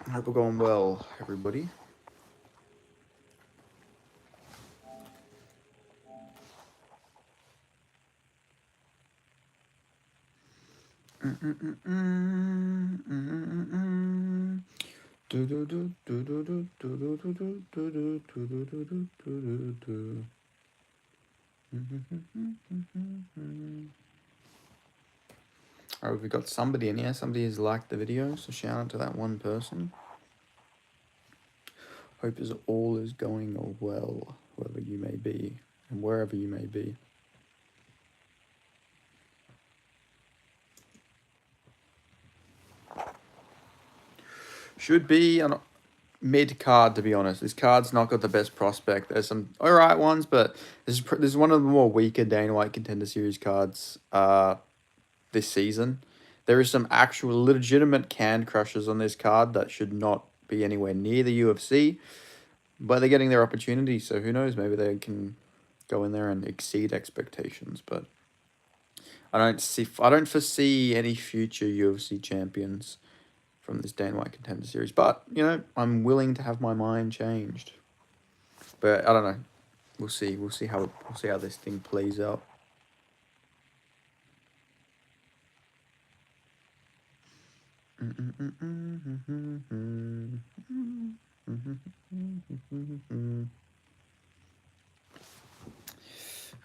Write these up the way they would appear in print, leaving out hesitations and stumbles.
I hope we're going well, everybody. Alright, we've got somebody in here. Somebody has liked the video, so shout out to that one person. Hope all is going well, whoever you may be, and wherever you may be. Should be a mid card, to be honest. This card's not got the best prospect. There's some alright ones, but this is one of the more weaker Dana White Contender Series cards this season. There is some actual legitimate can crushers on this card that should not be anywhere near the UFC, but they're getting their opportunity, so who knows? Maybe they can go in there and exceed expectations, but I don't foresee any future UFC champions from this Dana White Contender Series. But, you know, I'm willing to have my mind changed. But I don't know. We'll see. We'll see how this thing plays out. Come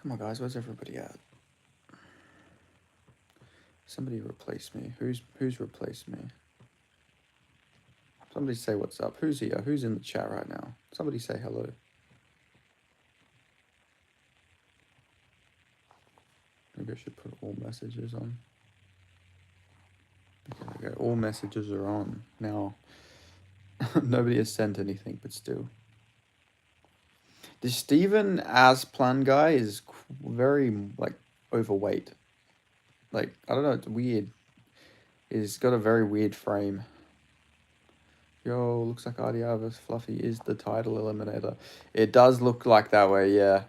on, guys. Where's everybody at? Somebody replace me. Who's replaced me? Somebody say what's up. Who's here? Who's in the chat right now? Somebody say hello. Maybe I should put all messages on. Okay, all messages are on now. Nobody has sent anything, but still. This Steven Asplan guy is very, like, overweight. Like, I don't know, it's weird. He's got a very weird frame. Yo, looks like RDR vs. Fluffy is the title eliminator. It does look like that way, yeah.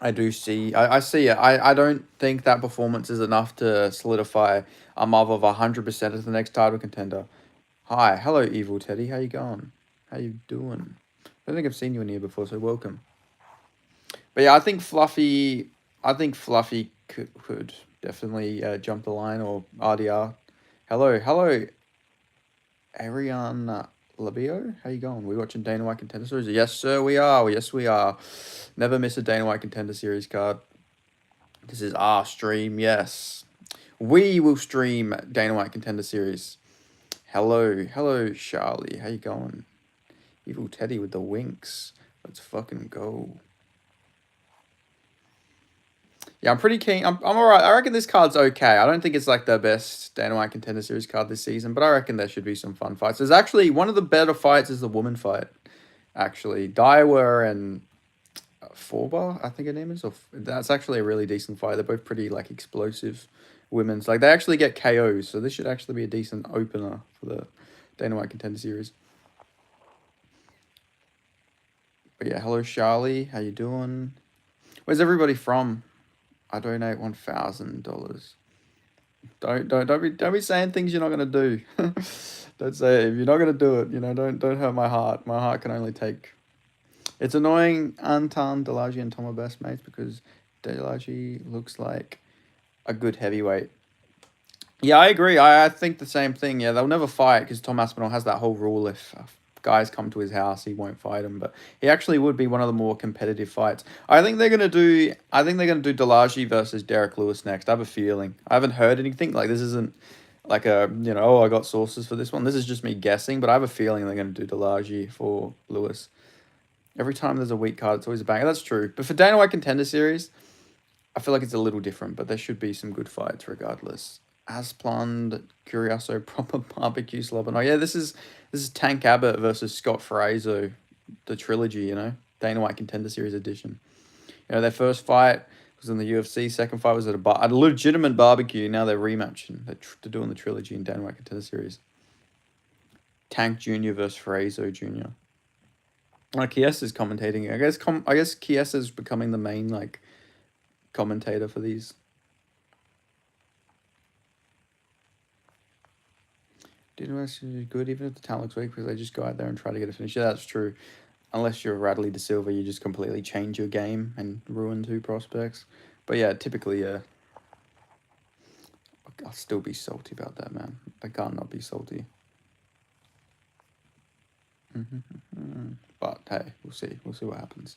I do see. I see it. I don't think that performance is enough to solidify a mob of 100% as the next title contender. Hi. Hello, Evil Teddy. How you going? How you doing? I don't think I've seen you in here before, so welcome. But yeah, I think Fluffy could definitely jump the line, or RDR. Hello, Ariane Labio. How you going? We watching Dana White Contender Series? Yes, sir, we are. Yes, we are. Never miss a Dana White Contender Series card. This is our stream, yes. We will stream Dana White Contender Series. Hello, Charlie. How you going? Evil Teddy with the winks. Let's fucking go. Yeah, I'm pretty keen. I'm alright. I reckon this card's okay. I don't think it's like the best Dana White Contender Series card this season, but I reckon there should be some fun fights. There's actually one of the better fights is the woman fight. Actually, Daiwa and Forbar, I think her name is. Or that's actually a really decent fight. They're both pretty like explosive women's. Like they actually get KOs, so this should actually be a decent opener for the Dana White Contender Series. But yeah, hello Charlie, how you doing? Where's everybody from? I donate $1,000. Don't be saying things you're not gonna do. Don't say it if you're not gonna do it. You know, don't hurt my heart. My heart can only take. It's annoying Anton Delagy and Tom are best mates because Delagy looks like a good heavyweight. Yeah, I agree. I think the same thing. Yeah, they'll never fight because Tom Aspinall has that whole rule: if guys come to his house, he won't fight them. But he actually would be one of the more competitive fights. I think they're gonna do. I think they're gonna do Delagy versus Derek Lewis next. I have a feeling. I haven't heard anything. Like this isn't like a oh, I got sources for this one. This is just me guessing, but I have a feeling they're gonna do Delagy for Lewis. Every time there's a weak card, it's always a banger. That's true. But for Dana White Contender Series, I feel like it's a little different. But there should be some good fights regardless. Asplund, Curioso, Proper Barbecue Slobber. Oh yeah, this is Tank Abbott versus Scott Fraser, the trilogy. You know, Dana White Contender Series edition. You know, their first fight was in the UFC. Second fight was at a legitimate barbecue. Now they're rematching. They're doing the trilogy in Dana White Contender Series. Tank Jr. versus Fraser Jr. Kies is commentating. I guess Kies is becoming the main like commentator for these. DWCS is good even if the talent looks weak because they just go out there and try to get a finish. Yeah, that's true. Unless you're Radley De Silva, you just completely change your game and ruin two prospects. But yeah, typically, yeah. I'll still be salty about that, man. I can't not be salty. But hey, we'll see. We'll see what happens.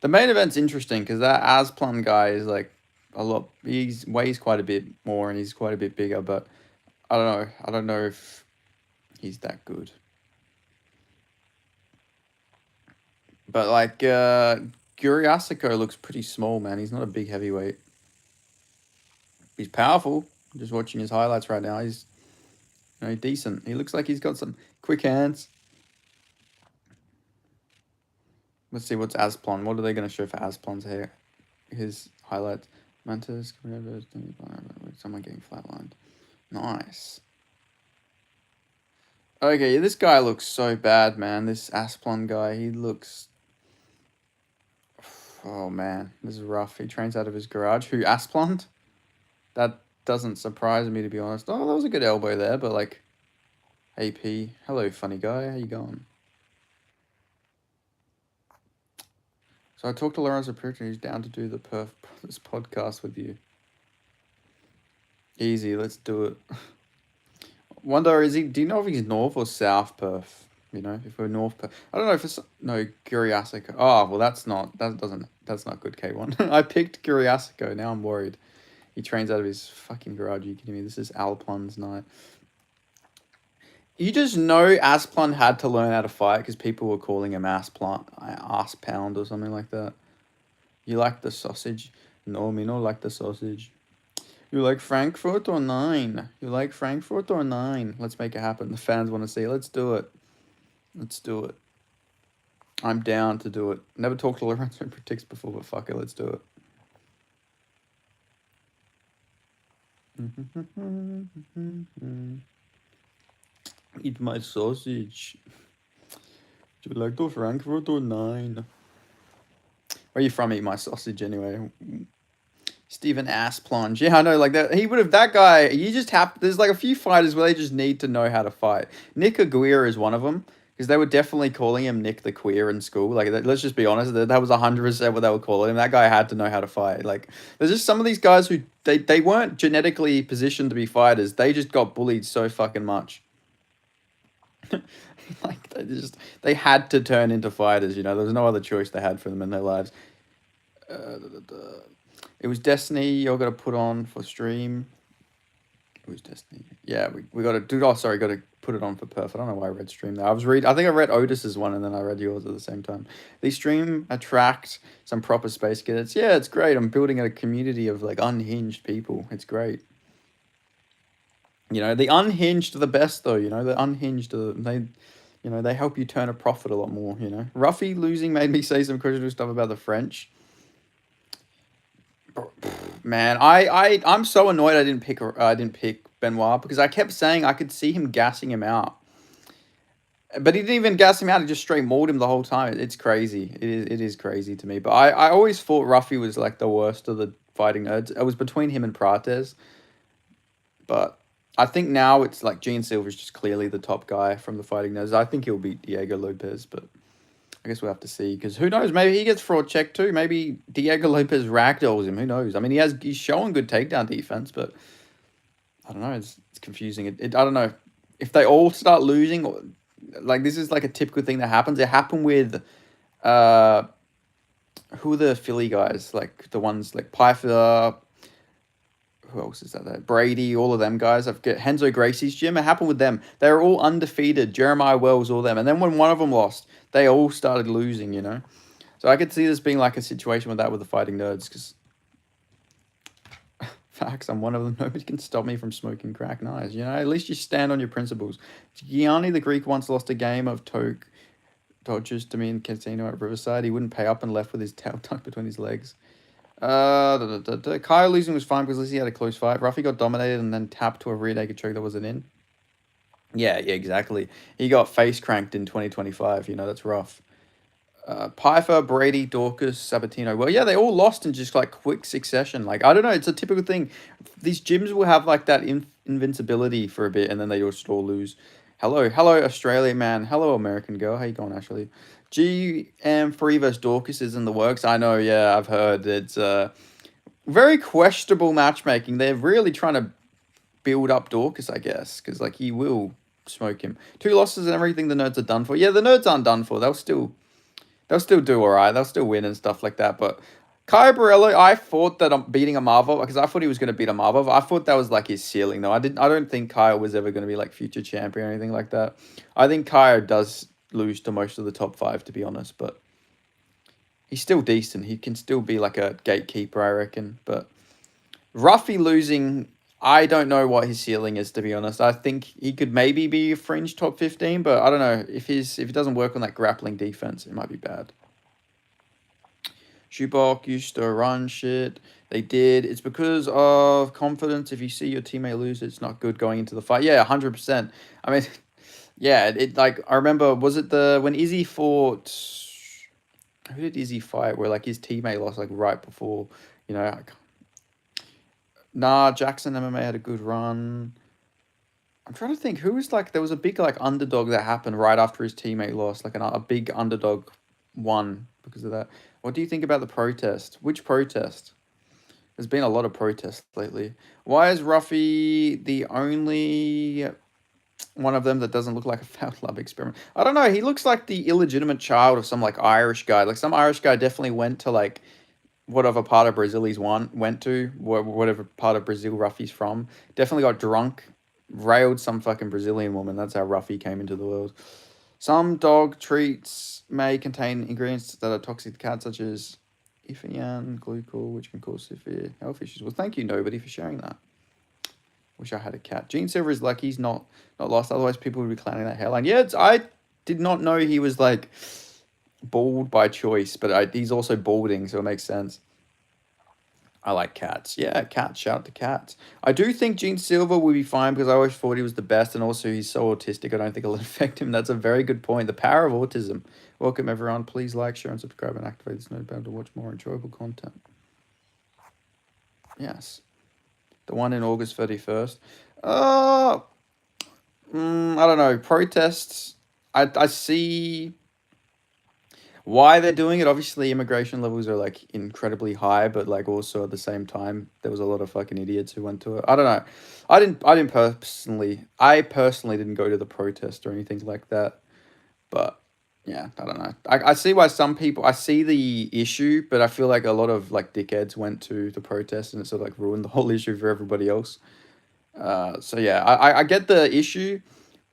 The main event's interesting because that Asplund guy is like a lot. He weighs quite a bit more and he's quite a bit bigger. But I don't know. I don't know if he's that good. But like Guriasiko looks pretty small, man. He's not a big heavyweight. He's powerful. I'm just watching his highlights right now. He's decent. He looks like he's got some quick hands. Let's see what's Asplund. What are they going to show for Asplund's hair? His highlights. Mantis, someone getting flatlined. Nice. Okay, this guy looks so bad, man. This Asplund guy, he looks... Oh, man. This is rough. He trains out of his garage. Who, Asplund? That doesn't surprise me, to be honest. Oh, that was a good elbow there, but like... AP. Hello, funny guy. How you going? So I talked to Lorenzo Pritchard. He's down to do this podcast with you. Easy, let's do it. Wonder, do you know if he's North or South Perth? You know, if we're North Perth. I don't know if it's... No, Guriasiko. Oh, well, that's not good, K1. I picked Guriasiko. Now I'm worried. He trains out of his fucking garage. Are you kidding me? This is Alplund's night. You just know Asplund had to learn how to fight because people were calling him Ass Pound or something like that. You like the sausage? No, me no like the sausage. You like Frankfurt or 9? You like Frankfurt or 9? Let's make it happen. The fans want to see it. Let's do it. Let's do it. I'm down to do it. Never talked to Lorenzo Predicts before, but fuck it, let's do it. Eat my sausage. Do you like the Frankfurt or 9? Where are you from? Eat my sausage anyway. Stephen Asplund. Yeah, I know, like that. He would have, that guy, you just have, there's like a few fighters where they just need to know how to fight. Nick Aguirre is one of them, because they were definitely calling him Nick the Queer in school. Like, let's just be honest, that was 100% what they were calling him. That guy had to know how to fight. Like, there's just some of these guys who, they weren't genetically positioned to be fighters. They just got bullied so fucking much. Like, they had to turn into fighters, you know. There was no other choice they had for them in their lives. It was Destiny you're going to put on for stream. It was Destiny. Yeah, we got to do... Oh, sorry, got to put it on for Perth. I don't know why I read stream there. I think I read Otis's one and then I read yours at the same time. These stream attract some proper space cadets. Yeah, it's great. I'm building a community of, like, unhinged people. It's great. You know, the unhinged are the best, though, you know. The unhinged are... They help you turn a profit a lot more, you know. Ruffy losing made me say some questionable stuff about the French. Man, I'm so annoyed I didn't pick Benoit because I kept saying I could see him gassing him out. But he didn't even gas him out, he just straight mauled him the whole time. It's crazy. It is crazy to me. But I always thought Ruffy was like the worst of the fighting nerds. It was between him and Prates. But I think now it's like Gene Silver's just clearly the top guy from the fighting nerds. I think he'll beat Diego Lopez, but I guess we'll have to see. Because who knows? Maybe he gets fraud checked too. Maybe Diego Lopez ragdolls him. Who knows? I mean, he's showing good takedown defense, but I don't know. It's confusing. I don't know. If they all start losing, like this is like a typical thing that happens. It happened with who are the Philly guys? Like the ones like Pfeiffer. Who else is that there? Brady, all of them guys. I've got Henzo Gracie's gym. It happened with them. They were all undefeated. Jeremiah Wells, all them. And then when one of them lost, they all started losing, you know? So I could see this being like a situation with that with the fighting nerds, because facts, I'm one of them. Nobody can stop me from smoking crack. Nice, you know? At least you stand on your principles. Gianni, the Greek, once lost a game of Dodgers to me in casino at Riverside. He wouldn't pay up and left with his tail tucked between his legs. Kyle losing was fine because he had a close fight. Ruffy got dominated and then tapped to a rear naked choke that wasn't in. Yeah, exactly. He got face cranked in 2025. You know, that's rough. Pfeiffer, Brady, Dorcas, Sabatino. Well, yeah, they all lost in just like quick succession. Like, I don't know. It's a typical thing. These gyms will have like that invincibility for a bit, and then they just all lose. Hello, Australia man. Hello, American girl. How you going, Ashley? GM3 versus Dorcas is in the works. I know. Yeah, I've heard it's very questionable matchmaking. They're really trying to build up Dorcas, I guess, because like he will smoke him. 2 losses and everything. The nerds are done for. Yeah, the nerds aren't done for. They'll still do all right. They'll still win and stuff like that. But Kai Borello, I thought that I'm beating a Marvel because I thought he was going to beat a Marvel. I thought that was like his ceiling, though. I don't think Kyle was ever going to be like future champion or anything like that. I think Kyle does lose to most of the top 5, to be honest. But he's still decent. He can still be like a gatekeeper, I reckon. But Ruffy losing, I don't know what his ceiling is, to be honest. I think he could maybe be a fringe top 15, but I don't know if he doesn't work on that grappling defense, it might be bad. Shubok used to run shit. They did. It's because of confidence. If you see your teammate lose, it's not good going into the fight. Yeah, 100%. I mean, yeah, it like I remember. Was it when Izzy fought? Who did Izzy fight? Where like his teammate lost like right before. You know, nah. Jackson MMA had a good run. I'm trying to think who was like there was a big like underdog that happened right after his teammate lost, like a big underdog won because of that. What do you think about the protest? Which protest? There's been a lot of protests lately. Why is Ruffy the only one of them that doesn't look like a failed lab experiment? I don't know. He looks like the illegitimate child of some like Irish guy. Like some Irish guy definitely went to like whatever part of Brazil went to, whatever part of Brazil Ruffy's from. Definitely got drunk, railed some fucking Brazilian woman. That's how Ruffy came into the world. Some dog treats may contain ingredients that are toxic to cats, such as Ifian, glucose, which can cause severe health issues. Well, thank you, nobody, for sharing that. Wish I had a cat. Gene Silver is lucky he's not lost. Otherwise, people would be clowning that hairline. Yeah, I did not know he was like bald by choice, but he's also balding, so it makes sense. I like cats. Yeah, cats. Shout out to cats. I do think Gene Silver will be fine because I always thought he was the best, and also he's so autistic. I don't think it'll affect him. That's a very good point. The power of autism. Welcome everyone. Please like, share, and subscribe, and activate this notification bell to watch more enjoyable content. Yes, the one in August 31st. I don't know. Protests. I see why they're doing it. Obviously, immigration levels are like incredibly high, but like also at the same time, there was a lot of fucking idiots who went to it. I don't know. I personally didn't go to the protest or anything like that. But yeah, I don't know. I see why some people. I see the issue, but I feel like a lot of like dickheads went to the protest and it sort of like ruined the whole issue for everybody else. So yeah, I get the issue,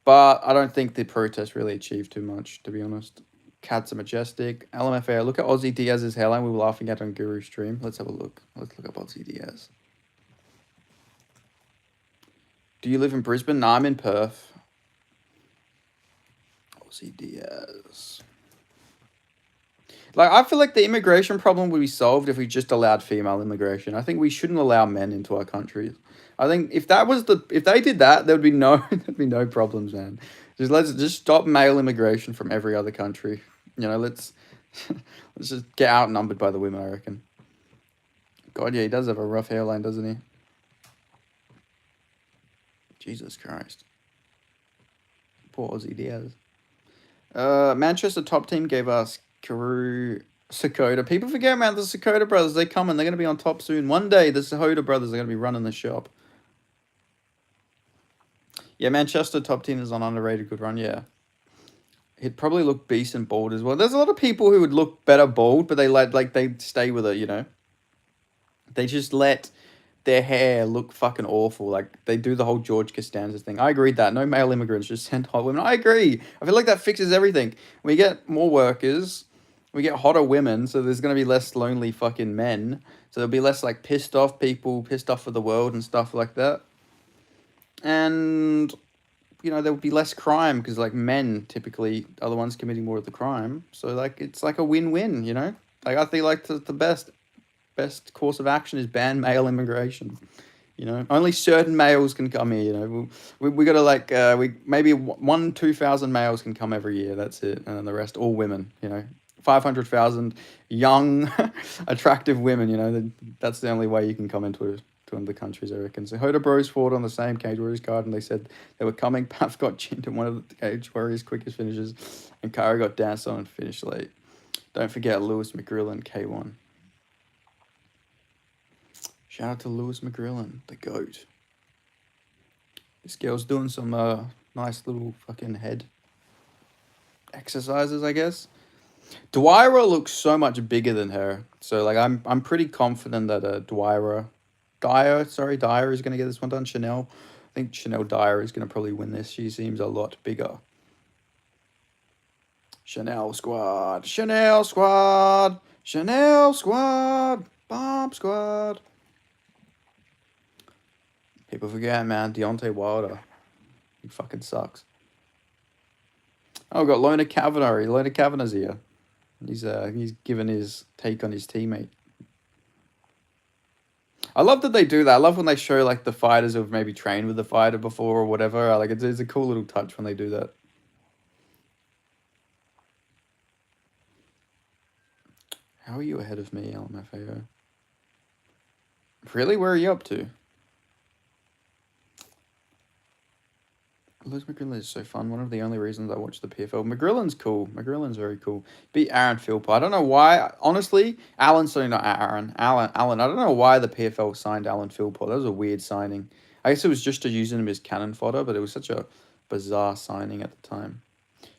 but I don't think the protest really achieved too much, to be honest. Cats are majestic. LMFAO. Look at Aussie Diaz's hairline we were laughing at on Guru's stream. Let's have a look. Let's look up Aussie Diaz. Do you live in Brisbane? No, I'm in Perth. Aussie Diaz. Like, I feel like the immigration problem would be solved if we just allowed female immigration. I think we shouldn't allow men into our country. I think if they did that, there'd be no problems, man. Let's stop male immigration from every other country. You know, let's just get outnumbered by the women, I reckon. God, yeah, he does have a rough hairline, doesn't he? Jesus Christ. Poor Aussie Diaz. Manchester top team gave us Karoo Sakota. People forget, man, the Sakota brothers, they're coming. They're going to be on top soon. One day, the Sakota brothers are going to be running the shop. Yeah, Manchester top team is on underrated good run, yeah. He'd probably look decent bald as well. There's a lot of people who would look better bald, but they stay with it, you know. They just let their hair look fucking awful. Like they do the whole George Costanza thing. I agree that no male immigrants, just send hot women. I agree. I feel like that fixes everything. We get more workers, we get hotter women, so there's gonna be less lonely fucking men. So there'll be less like pissed off people, pissed off for the world and stuff like that. And you know, there would be less crime because like men typically are the ones committing more of the crime. So like it's like a win-win, you know? Like I think like the best course of action is ban male immigration. You know, only certain males can come here. You know, we got to like we maybe 2,000 males can come every year. That's it, and then the rest all women. You know, 500,000 young, attractive women. You know, that's the only way you can come into to one of the countries, I reckon. So Hoda Bros fought on the same Cage Warriors card, and they said they were coming. Path got chinned in one of the Cage Warriors' quickest finishes, and Kara got danced on and finished late. Don't forget Lewis McGrillen, K1. Shout out to Lewis McGrillen, the GOAT. This girl's doing some nice little fucking head exercises, I guess. Dwyer looks so much bigger than her, so like I'm pretty confident that Dyer is gonna get this one done. Chanel, I think Chanel Dyer is gonna probably win this. She seems a lot bigger. Chanel squad, Chanel squad, Chanel squad, Bomb squad. People forget, man. Deontay Wilder, he fucking sucks. Oh, we've got Lona Kavanagh. Lona Kavanagh's here. He's given his take on his teammate. I love that they do that. I love when they show like the fighters who've maybe trained with the fighter before or whatever. Like it's a cool little touch when they do that. How are you ahead of me, LMFAO? Really? Where are you up to? Lewis McGrillen is so fun. One of the only reasons I watch the PFL. McGrillen's cool. McGrillen's very cool. Beat Aaron Philpott. I don't know why. Honestly, Alan. I don't know why the PFL signed Alan Philpott. That was a weird signing. I guess it was just to using him as cannon fodder, but it was such a bizarre signing at the time.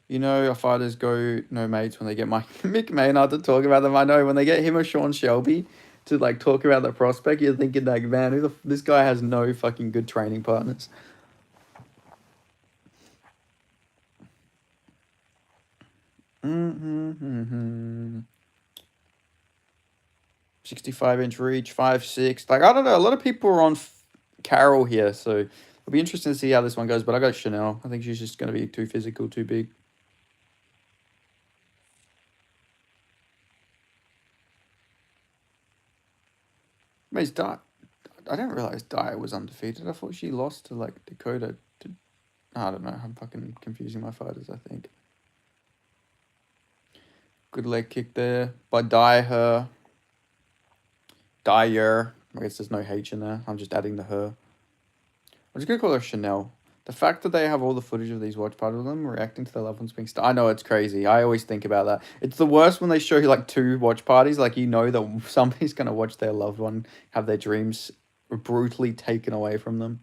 You know, our fighters go no mates when they get Mick Maynard to talk about them. I know when they get him or Sean Shelby to like talk about the prospect, you're thinking like, man, this guy has no fucking good training partners. Mm-hmm. 65-inch reach, 5'6". Like, I don't know. A lot of people are on Carol here, so it'll be interesting to see how this one goes. But I got Chanel. I think she's just going to be too physical, too big. May's I didn't realize Dyer was undefeated. I thought she lost to, like, Dakota. I don't know. I'm fucking confusing my fighters, I think. Good leg kick there by Dyer. Dyer. I guess there's no H in there. I'm just adding the her. I'm just going to call her Chanel. The fact that they have all the footage of these watch parties of them reacting to their loved ones being I know it's crazy. I always think about that. It's the worst when they show you like 2 watch parties. Like you know that somebody's going to watch their loved one have their dreams brutally taken away from them.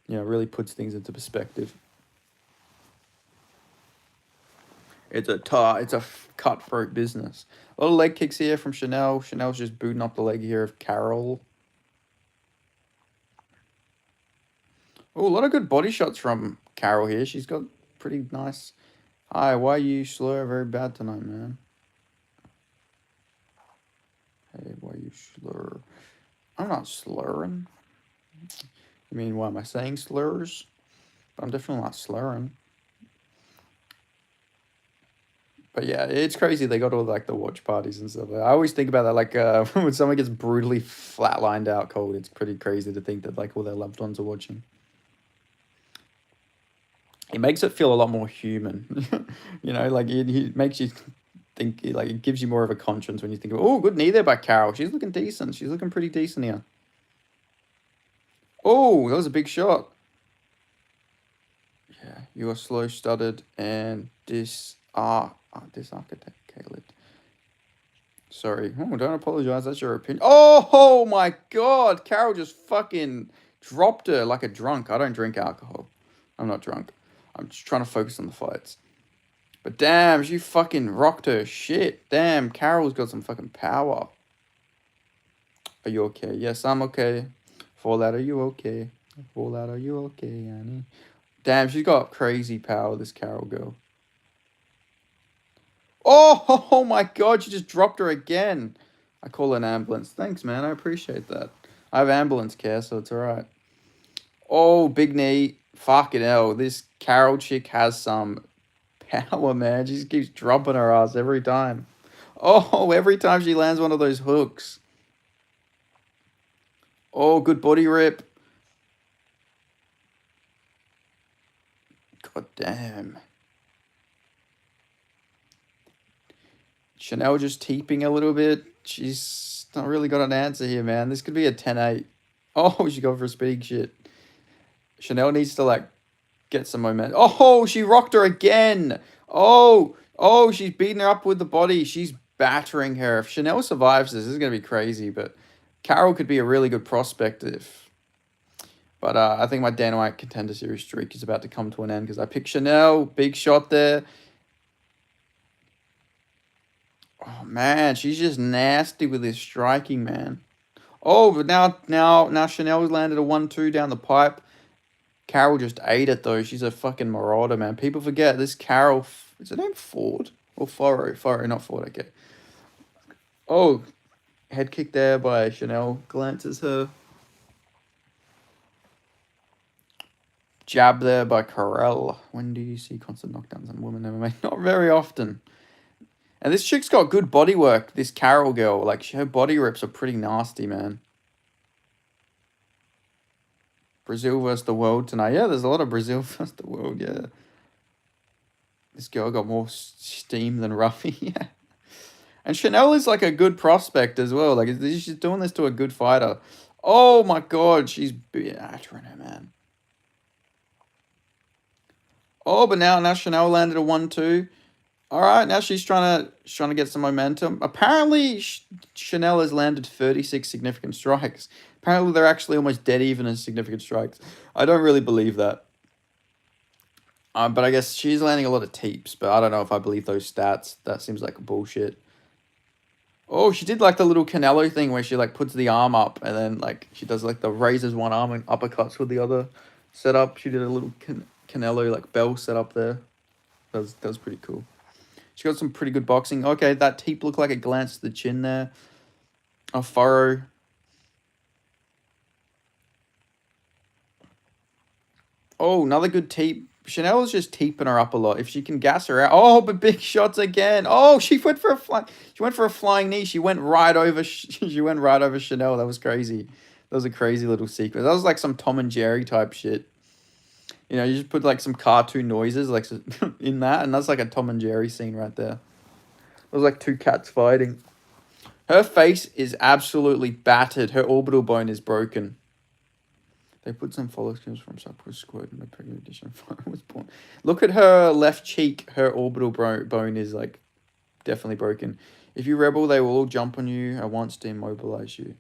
You know, it really puts things into perspective. It's a cutthroat business. A lot of leg kicks here from Chanel. Chanel's just booting up the leg here of Carol. Oh, a lot of good body shots from Carol here. She's got pretty nice. Hi, why you slur very bad tonight, man? Hey, why you slur? I'm not slurring. You mean, why am I saying slurs? But I'm definitely not slurring. But yeah, it's crazy. They got all like the watch parties and stuff. I always think about that. Like when someone gets brutally flatlined out cold, it's pretty crazy to think that like all their loved ones are watching. It makes it feel a lot more human. You know, like it makes you think, like it gives you more of a conscience when you think, oh, good knee there by Carol. She's looking decent. She's looking pretty decent here. Oh, that was a big shot. Yeah, you are slow stuttered and disarchitected. Sorry. Oh, don't apologize. That's your opinion. Oh my God. Carol just fucking dropped her like a drunk. I don't drink alcohol. I'm not drunk. I'm just trying to focus on the fights. But damn, she fucking rocked her shit. Damn, Carol's got some fucking power. Are you okay? Yes, I'm okay. Fallout, are you okay? Fallout, are you okay, Annie? Damn, she's got crazy power, this Carol girl. Oh my God, she just dropped her again. I call an ambulance. Thanks, man. I appreciate that. I have ambulance care, so it's all right. Oh, big knee. Fucking hell. This Carol chick has some power, man. She just keeps dropping her ass every time. Oh, every time she lands one of those hooks. Oh, good body rip. God damn. Chanel just teeping a little bit. She's not really got an answer here, man. This could be a 10-8. Oh, she got for a speed shit. Chanel needs to like get some momentum. Oh, she rocked her again. Oh, she's beating her up with the body. She's battering her. If Chanel survives this is gonna be crazy. But Carol could be a really good prospect if. But I think my Dana White Contender Series streak is about to come to an end because I picked Chanel. Big shot there. Oh man, she's just nasty with this striking, man. Oh, but now Chanel's landed a 1-2 down the pipe. Carol just ate it though. She's a fucking marauder, man. People forget this Carol. Is her name Ford or Foro? Foro, not Ford. Okay. Oh, head kick there by Chanel. Glances her. Jab there by Carell. When do you see constant knockdowns on women MMA? Not very often. And this chick's got good body work. This Carol girl, like her body rips are pretty nasty, man. Brazil versus the world tonight. Yeah, there's a lot of Brazil versus the world. Yeah. This girl got more steam than Ruffy. Yeah. And Chanel is like a good prospect as well. Like she's doing this to a good fighter. Oh my god, she's battering her, man. Oh, but now Chanel landed a 1-2. All right, now she's trying to get some momentum. Apparently, Chanel has landed 36 significant strikes. Apparently, they're actually almost dead even in significant strikes. I don't really believe that. But I guess she's landing a lot of teeps. But I don't know if I believe those stats. That seems like bullshit. Oh, she did like the little Canelo thing where she like puts the arm up and then like she does like the raises one arm and uppercuts with the other setup. She did a little Canelo like bell setup there. That was pretty cool. She got some pretty good boxing. Okay, that teep looked like it glanced the chin there. A furrow. Oh, another good teep. Chanel is just teeping her up a lot. If she can gas her out. Oh, but big shots again. Oh, she went for a flying knee. She went right over. She went right over Chanel. That was crazy. That was a crazy little sequence. That was like some Tom and Jerry type shit. You know, you just put like some cartoon noises like in that, and that's like a Tom and Jerry scene right there. It was like two cats fighting. Her face is absolutely battered. Her orbital bone is broken. They put some follow screens from Sakura Squad in the pregnant edition. Was born. Look at her left cheek. Her orbital bone is like definitely broken. If you rebel, they will all jump on you at once to immobilize you.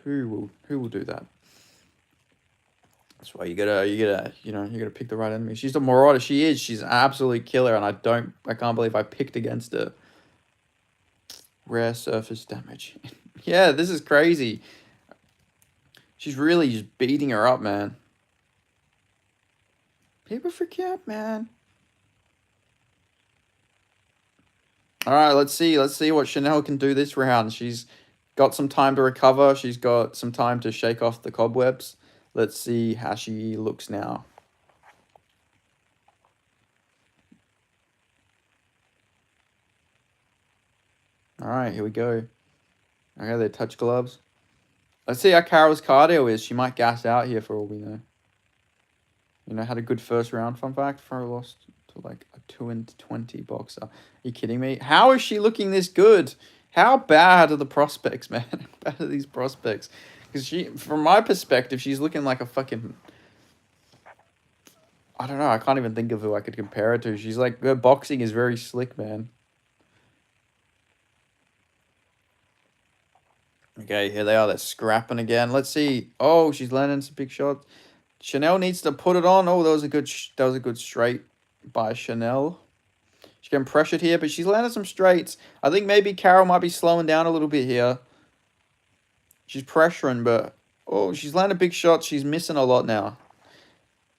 Who will do that? That's why you gotta pick the right enemy. She's the marauder. She's an absolute killer, and I can't believe I picked against her. Rare surface damage. Yeah, this is crazy. She's really just beating her up, man. People forget, man. All right, let's see what Chanel can do this round. She's got some time to recover. She's got some time to shake off the cobwebs. Let's see how she looks now. All right, here we go. Okay, they touch gloves. Let's see how Carol's cardio is. She might gas out here for all we know. You know, had a good first round. Fun fact, Fro lost to like a 2-20 boxer. Are you kidding me? How is she looking this good? How bad are the prospects, man? How bad are these prospects? Because from my perspective, she's looking like a fucking... I don't know. I can't even think of who I could compare it to. She's like, her boxing is very slick, man. Okay, here they are. They're scrapping again. Let's see. Oh, she's landing some big shots. Chanel needs to put it on. Oh, that was a good straight by Chanel. She's getting pressured here, but she's landed some straights. I think maybe Carol might be slowing down a little bit here. She's pressuring, but oh, she's landed big shots. She's missing a lot now.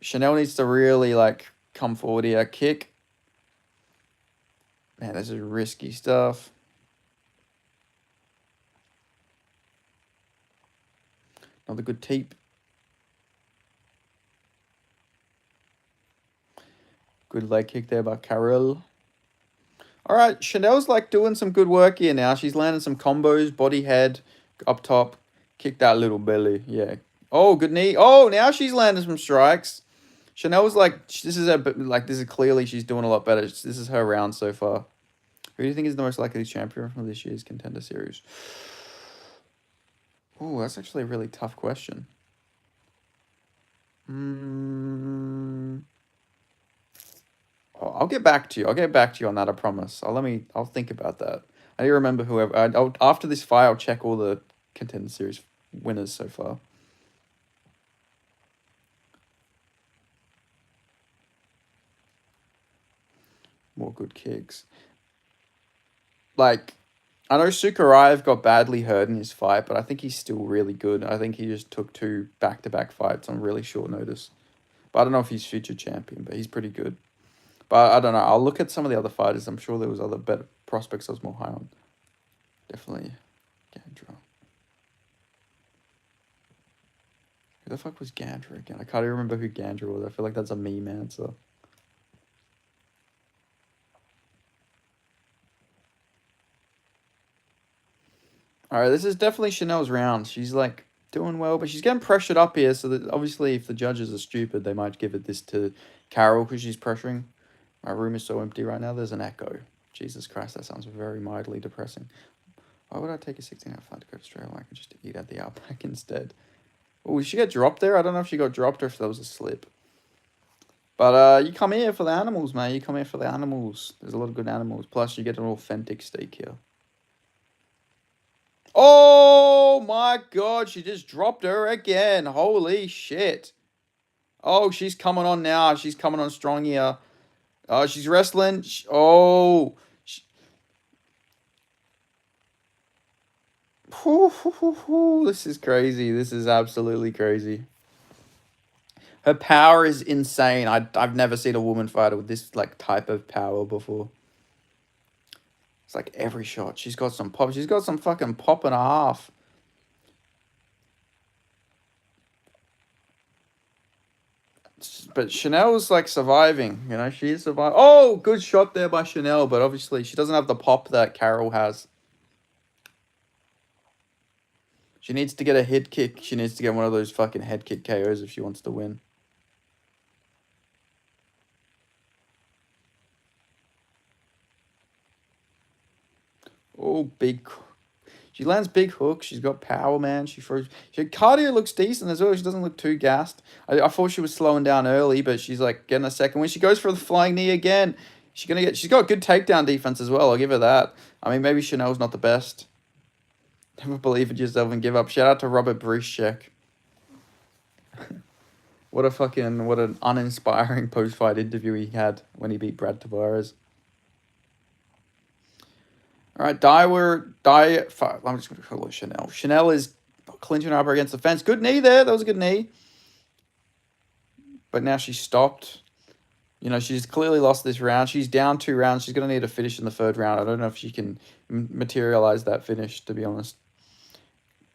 Chanel needs to really like come forward here. Kick. Man, this is risky stuff. Another good teep. Good leg kick there by Carol. All right, Chanel's like doing some good work here now. She's landing some combos, body head, up top. Kick that little belly. Yeah. Oh, good knee. Oh, now she's landing some strikes. Chanel's like, this is clearly she's doing a lot better. This is her round so far. Who do you think is the most likely champion from this year's Contender Series? Oh, that's actually a really tough question. I'll get back to you. I'll get back to you on that. I promise. I'll think about that. I need to remember whoever. After this fight, I'll check all the Contender Series winners so far. More good kicks. Like, I know Sukaraev got badly hurt in his fight, but I think he's still really good. I think he just took 2 back-to-back fights on really short notice. But I don't know if he's future champion, but he's pretty good. But I don't know. I'll look at some of the other fighters. I'm sure there was other better prospects I was more high on. Definitely Gandra. Who the fuck was Gandra again? I can't even remember who Gandra was. I feel like that's a meme answer. Alright, this is definitely Chanel's round. She's like doing well, but she's getting pressured up here. So that obviously, if the judges are stupid, they might give it this to Carol because she's pressuring. My room is so empty right now. There's an echo. Jesus Christ, that sounds very mildly depressing. Why would I take a 16-hour flight to go to Australia when I could just eat at the Outback instead? Oh, did she get dropped there? I don't know if she got dropped or if that was a slip. But you come here for the animals, man. You come here for the animals. There's a lot of good animals. Plus, you get an authentic steak here. Oh my god, she just dropped her again. Holy shit. Oh, she's coming on now. She's coming on strong here. Oh, she's wrestling. Oh. This is crazy. This is absolutely crazy. Her power is insane. I've never seen a woman fighter with this like type of power before. It's like every shot. She's got some pop. She's got some fucking pop and a half. But Chanel's like surviving, you know, she is surviving. Oh, good shot there by Chanel, but obviously she doesn't have the pop that Carol has. She needs to get a head kick. She needs to get one of those fucking head kick KOs if she wants to win. Oh, big. She lands big hooks. She's got power, man. She throws. Her cardio looks decent as well. She doesn't look too gassed. I thought she was slowing down early, but she's like getting a second. When she goes for the flying knee again, she's gonna get. She's got good takedown defense as well. I'll give her that. I mean, maybe Chanel's not the best. Never believe in yourself and give up. Shout out to Robert Bruschek. What an uninspiring post-fight interview he had when he beat Brad Tavares. All right, I'm just going to call it Chanel. Chanel is clinching her against the fence. Good knee there. That was a good knee. But now she's stopped. You know, she's clearly lost this round. She's down 2 rounds. She's going to need a finish in the 3rd round. I don't know if she can materialize that finish, to be honest.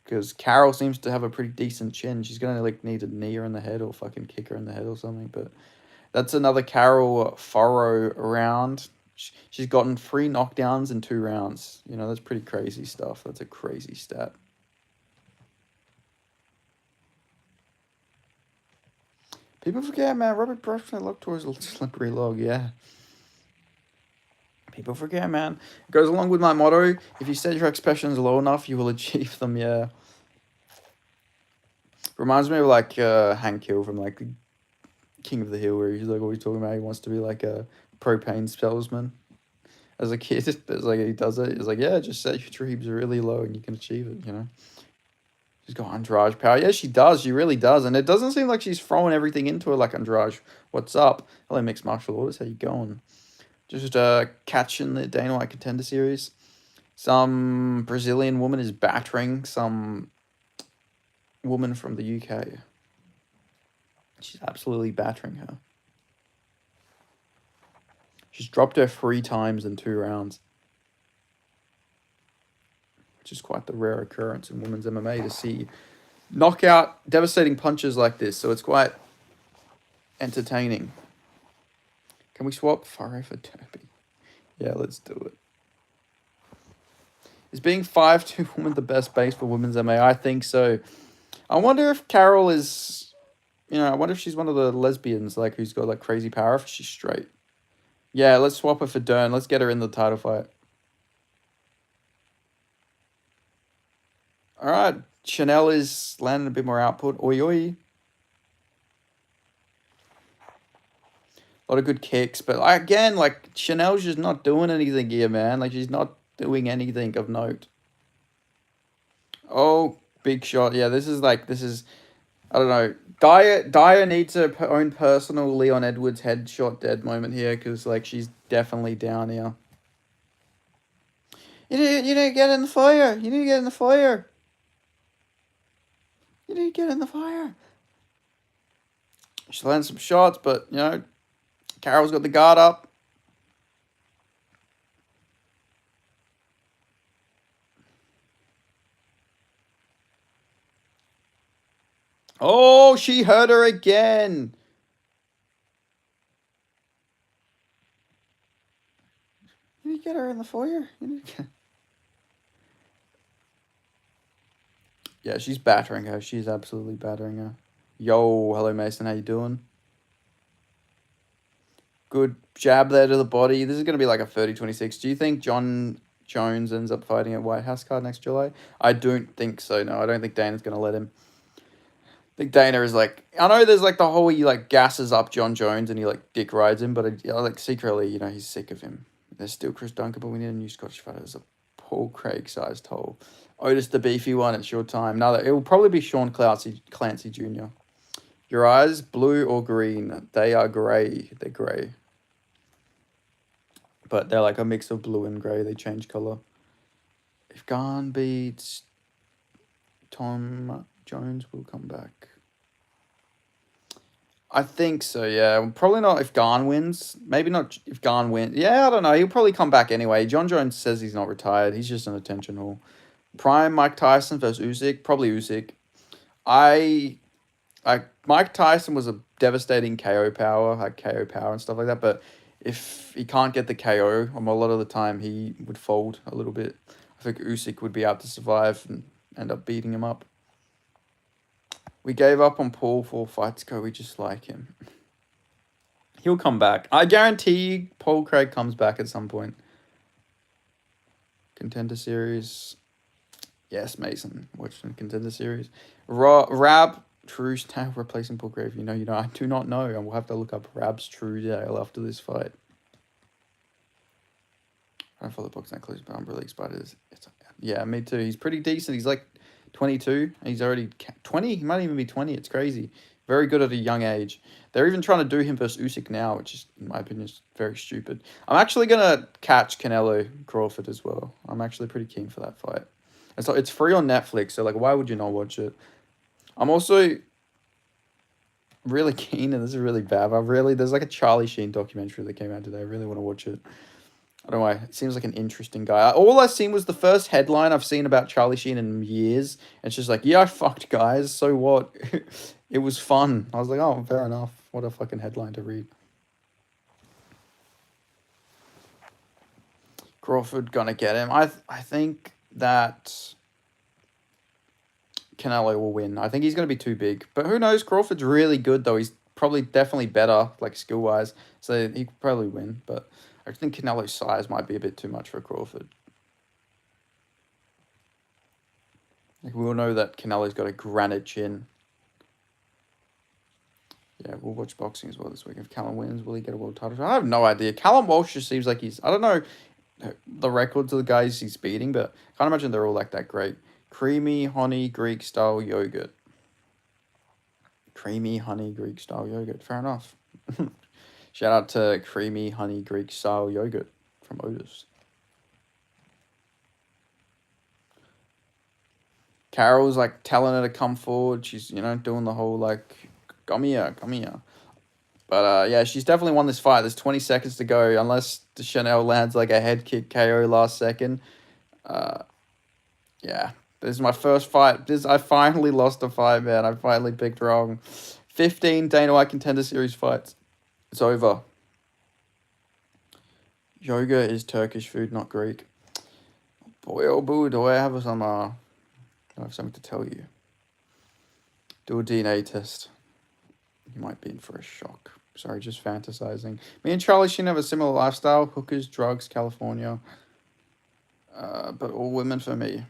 Because Carol seems to have a pretty decent chin. She's going to like need a knee her in the head or fucking kick her in the head or something. But that's another Carol Furrow round. She's gotten 3 knockdowns in 2 rounds. You know, that's pretty crazy stuff. That's a crazy stat. People forget, man. Robert Brushman looked towards a slippery log, yeah. People forget, man. It goes along with my motto. If you set your expectations low enough, you will achieve them, yeah. Reminds me of like Hank Hill from like King of the Hill, where he's like always talking about he wants to be like a propane salesman. As a kid, it's like he does it. He's like, yeah, just set your dreams really low and you can achieve it, you know. She's got Andrade power. Yeah, she does. She really does. And it doesn't seem like she's throwing everything into it like Andrade. What's up? Hello, Mixed Martial Orders. How you going? Just catching the Dana White Contender Series. Some Brazilian woman is battering some woman from the UK. She's absolutely battering her. She's dropped her 3 times in 2 rounds. Which is quite the rare occurrence in women's MMA to see knockout, devastating punches like this. So it's quite entertaining. Can we swap Furrow for Derby? Yeah, let's do it. Is being 5'2" woman the best base for women's MMA? I think so. I wonder if Carol is, you know, I wonder if she's one of the lesbians, like, who's got, like, crazy power, if she's straight. Yeah, let's swap her for Dern. Let's get her in the title fight. All right. Chanel is landing a bit more output. Oi, oi. A lot of good kicks, but again, like Chanel's just not doing anything here, man. Like she's not doing anything of note. Oh, big shot. Yeah, this is I don't know. Dyer needs her own personal Leon Edwards headshot dead moment here because like she's definitely down here. You need to get in the fire. You need to get in the fire. You need to get in the fire. She lands some shots, but you know, Carol's got the guard up. Oh, she hurt her again. You need to get her in the foyer. Yeah, she's battering her. She's absolutely battering her. Yo, hello Mason, how you doing? Good jab there to the body. This is going to be like a 30-26. Do you think John Jones ends up fighting at White House card next July? I don't think so, no. I don't think Dana's going to let him. I think Dana is like, I know there's like the whole he like gasses up John Jones and he like dick rides him, but like secretly, you know, he's sick of him. There's still Chris Duncan, but we need a new Scottish fighter. There's a Paul Craig sized hole. Otis the beefy one, it's your time. No, it will probably be Sean Clancy Jr. Your eyes, blue or green? They are grey. They're grey. But they're like a mix of blue and grey. They change colour. If Garn beats Tom Jones, will come back. I think so, yeah. Probably not if Garn wins. Maybe not if Garn wins. Yeah, I don't know. He'll probably come back anyway. John Jones says he's not retired. He's just an attention whore. Prime Mike Tyson versus Usyk. Probably Usyk. Mike Tyson was a devastating KO power, like KO power and stuff like that. But if he can't get the KO, a lot of the time he would fold a little bit. I think Usyk would be able to survive and end up beating him up. We gave up on Paul 4 fights ago. We just like him. He'll come back. I guarantee Paul Craig comes back at some point. Contender Series. Yes, Mason. Watching Contender Series. Rab Truesdale replacing Paul Craig. You know. I do not know. I will have to look up Rab's Truesdale after this fight. I don't follow the box that close, but I'm really excited. Yeah, me too. He's pretty decent. He's like 22. He's already 20. He might even be 20. It's crazy. Very good at a young age. They're even trying to do him versus Usyk now, which is, in my opinion, is very stupid. I'm actually going to catch Canelo Crawford as well. I'm actually pretty keen for that fight. And so it's free on Netflix, so like, why would you not watch it? I'm also really keen, and this is really bad, but there's like a Charlie Sheen documentary that came out today. I really want to watch it. I don't know. It seems like an interesting guy. All I've seen was the first headline I've seen about Charlie Sheen in years. It's just like, yeah, I fucked guys. So what? It was fun. I was like, oh, fair enough. What a fucking headline to read. Crawford gonna get him. I think that Canelo will win. I think he's gonna be too big. But who knows? Crawford's really good though. He's probably definitely better, like skill wise. So he could probably win. But I think Canelo's size might be a bit too much for Crawford. Like we all know that Canelo's got a granite chin. Yeah, we'll watch boxing as well this week. If Callum wins, will he get a world title? I have no idea. Callum Walsh just seems like I don't know the records of the guys he's beating, but I can't imagine they're all like that great. Creamy honey Greek style yogurt. Creamy honey Greek style yogurt. Fair enough. Shout out to creamy honey Greek style yogurt from Otis. Carol's like telling her to come forward. She's, doing the whole like, come here. But yeah, she's definitely won this fight. There's 20 seconds to go, unless Chanel lands like a head kick KO last second. Yeah, this is my first fight. I finally lost a fight, man. I finally picked wrong. 15 Dana White Contender Series fights. It's over. Yoga is Turkish food, not Greek. Boy, oh boo, do I have something to tell you. Do a DNA test. You might be in for a shock. Sorry, just fantasizing. Me and Charlie Sheen have a similar lifestyle. Hookers, drugs, California. But all women for me.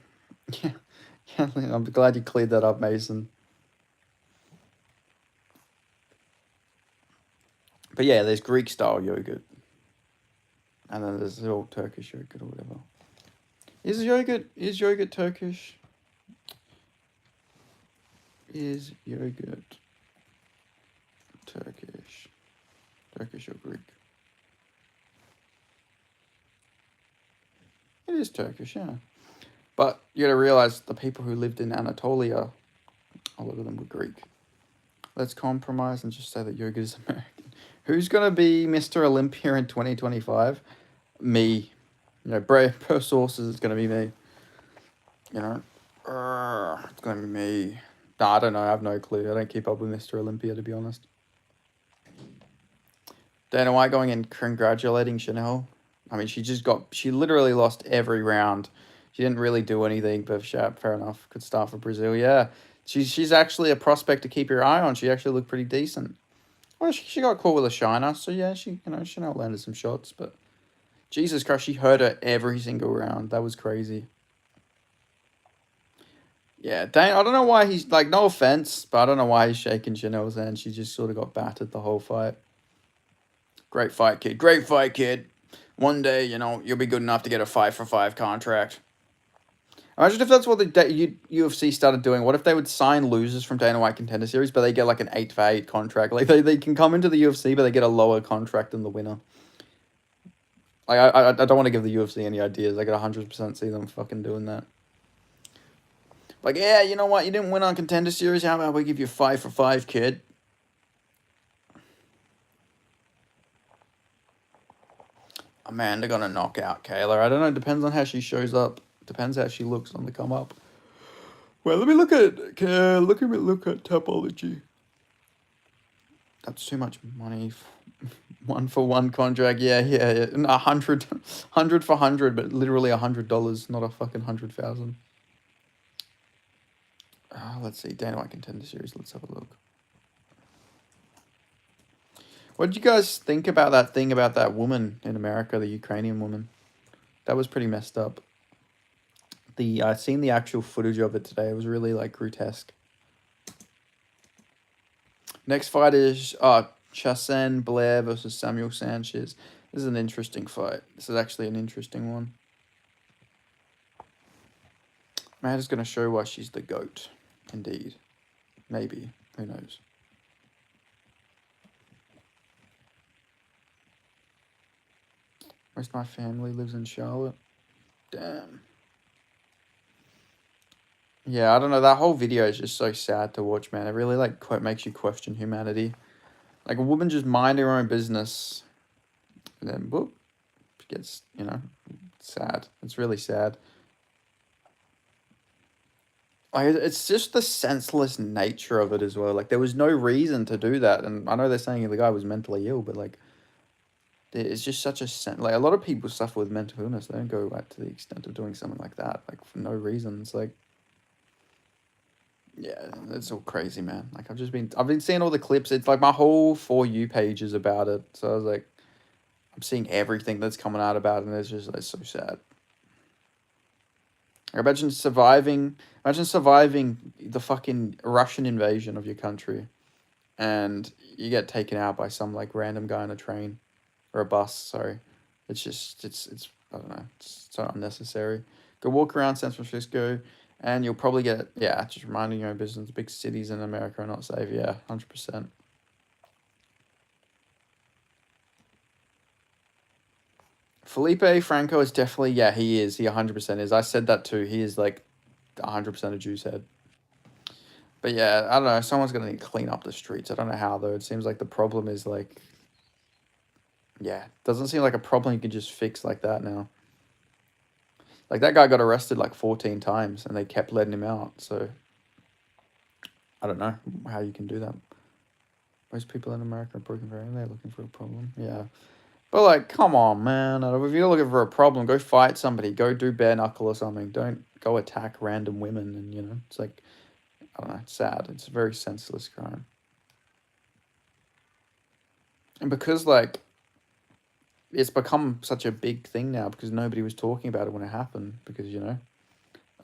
I'm glad you cleared that up, Mason. But yeah, there's Greek style yogurt, and then there's the old Turkish yogurt or whatever. Is yogurt Turkish? Is yogurt Turkish? Turkish or Greek? It is Turkish, yeah. But you got to realize the people who lived in Anatolia, a lot of them were Greek. Let's compromise and just say that yogurt is American. Who's going to be Mr. Olympia in 2025? Me. You know, per sources, it's going to be me. You know, it's going to be me. Nah, I don't know. I have no clue. I don't keep up with Mr. Olympia, to be honest. Dana White going and congratulating Chanel. I mean, she literally lost every round. She didn't really do anything, but fair enough. Could start for Brazil. Yeah, she's actually a prospect to keep your eye on. She actually looked pretty decent. Well, she got caught with a shiner, so yeah, Chanel landed some shots, but Jesus Christ, she hurt her every single round. That was crazy. Yeah, Dane, I don't know why he's like, no offense, but I don't know why he's shaking Chanel's hand. She just sort of got battered the whole fight. Great fight, kid. Great fight, kid. One day, you'll be good enough to get a 5-for-5 contract. Imagine if that's what the UFC started doing. What if they would sign losers from Dana White Contender Series, but they get like an 8-for-8 contract? Like they can come into the UFC, but they get a lower contract than the winner. Like I don't want to give the UFC any ideas. I could 100% see them fucking doing that. Like, yeah, you know what? You didn't win on Contender Series. How about we give you 5-for-5, kid? Amanda gonna knock out Kayla. I don't know. Depends on how she shows up. Depends how she looks on the come up. Well, let me look at Tapology. That's too much money. 1-for-1 contract. Yeah. 100 for 100, but literally $100, not a fucking 100,000. Let's see. Dana White Contender Series. Let's have a look. What did you guys think about that thing about that woman in America, the Ukrainian woman? That was pretty messed up. I seen the actual footage of it today. It was really like grotesque. Next fight is Chasen Blair versus Samuel Sanchez. This is an interesting fight. This is actually an interesting one. Matt is going to show why she's the GOAT. Indeed. Maybe. Who knows? Most of my family lives in Charlotte. Damn. Yeah, I don't know. That whole video is just so sad to watch, man. It really makes you question humanity. Like a woman just mind her own business, and then whoop, she gets sad. It's really sad. Like it's just the senseless nature of it as well. Like there was no reason to do that, and I know they're saying the guy was mentally ill, but like it's just such like a lot of people suffer with mental illness. They don't go to the extent of doing something like that, like for no reason. It's like, yeah, it's all crazy, man. Like I've been seeing all the clips. It's like my whole For You page is about it. So I was like, I'm seeing everything that's coming out about it, and it's just like so sad. Imagine surviving the fucking Russian invasion of your country, and you get taken out by some like random guy on a train or a bus. Sorry, it's I don't know. It's so unnecessary. Go walk around San Francisco, and you'll probably get just reminding your own business. Big cities in America are not safe. Yeah, 100%. Felipe Franco is definitely, he is. He 100% is. I said that too. He is like 100% a Jew's head. But yeah, I don't know. Someone's going to need to clean up the streets. I don't know how, though. It seems like the problem is like, doesn't seem like a problem you can just fix like that now. Like that guy got arrested like 14 times and they kept letting him out. So I don't know how you can do that. Most people in America are broken very, they're looking for a problem. Yeah. But like, come on, man. If you're looking for a problem, go fight somebody. Go do bare knuckle or something. Don't go attack random women. And it's like, I don't know. It's sad. It's a very senseless crime. And because like, it's become such a big thing now because nobody was talking about it when it happened because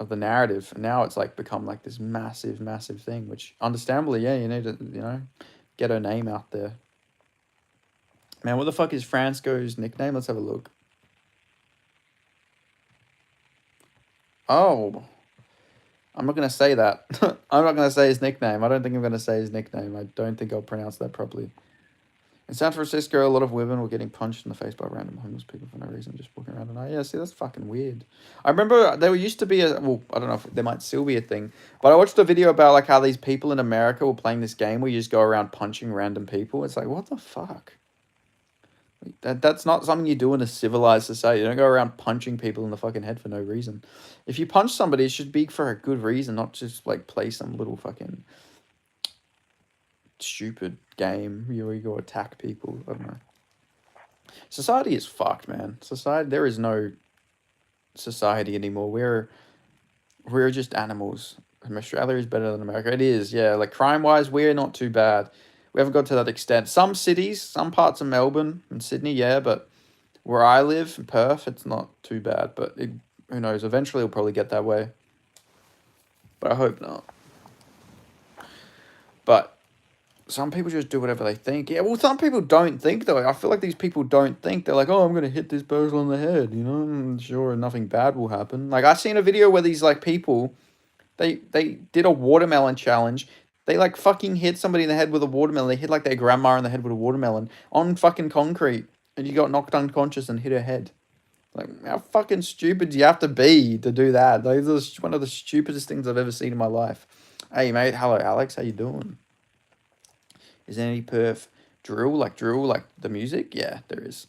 of the narrative. And now it's like become like this massive, massive thing, which understandably, yeah, you need to, get her name out there. Man, what the fuck is Franco's nickname? Let's have a look. Oh, I'm not gonna say that. I'm not gonna say his nickname. I don't think I'm gonna say his nickname. I don't think I'll pronounce that properly. In San Francisco, a lot of women were getting punched in the face by random homeless people for no reason, just walking around. And yeah, see, that's fucking weird. I remember there used to be well, I don't know if there might still be a thing, but I watched a video about like how these people in America were playing this game where you just go around punching random people. It's like, what the fuck? That's not something you do in a civilized society. You don't go around punching people in the fucking head for no reason. If you punch somebody, it should be for a good reason, not just like play some little fucking stupid game where you go attack people. I don't know. Society is fucked, man. There is no society anymore. We're just animals. Australia is better than America. It is, yeah. Like crime wise, we're not too bad. We haven't got to that extent. Some cities, some parts of Melbourne and Sydney, yeah, but where I live in Perth, it's not too bad. But who knows? Eventually, it'll probably get that way. But I hope not. But some people just do whatever they think. Yeah, well, some people don't think, though. I feel like these people don't think. They're like, oh, I'm going to hit this person on the head, Sure, nothing bad will happen. Like, I seen a video where these, like, people, they did a watermelon challenge. They, like, fucking hit somebody in the head with a watermelon. They hit, like, their grandma in the head with a watermelon on fucking concrete. And you got knocked unconscious and hit her head. Like, how fucking stupid do you have to be to do that? Like, this is one of the stupidest things I've ever seen in my life. Hey, mate. Hello, Alex. How you doing? Is there any Perth drill, like the music? Yeah, there is.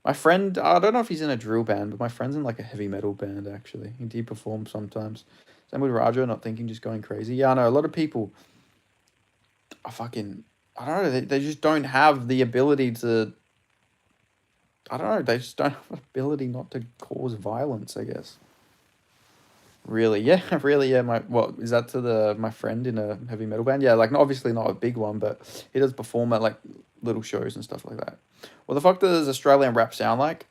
My friend, I don't know if he's in a drill band, but my friend's in like a heavy metal band, actually. He performs sometimes. Same with Raja, not thinking, just going crazy. Yeah, I know, a lot of people are fucking, I don't know, they just don't have the ability to, I don't know, they just don't have the ability not to cause violence, I guess. Really, yeah, really, yeah. What is that to my friend in a heavy metal band? Yeah, like obviously not a big one, but he does perform at like little shows and stuff like that. What the fuck does Australian rap sound like?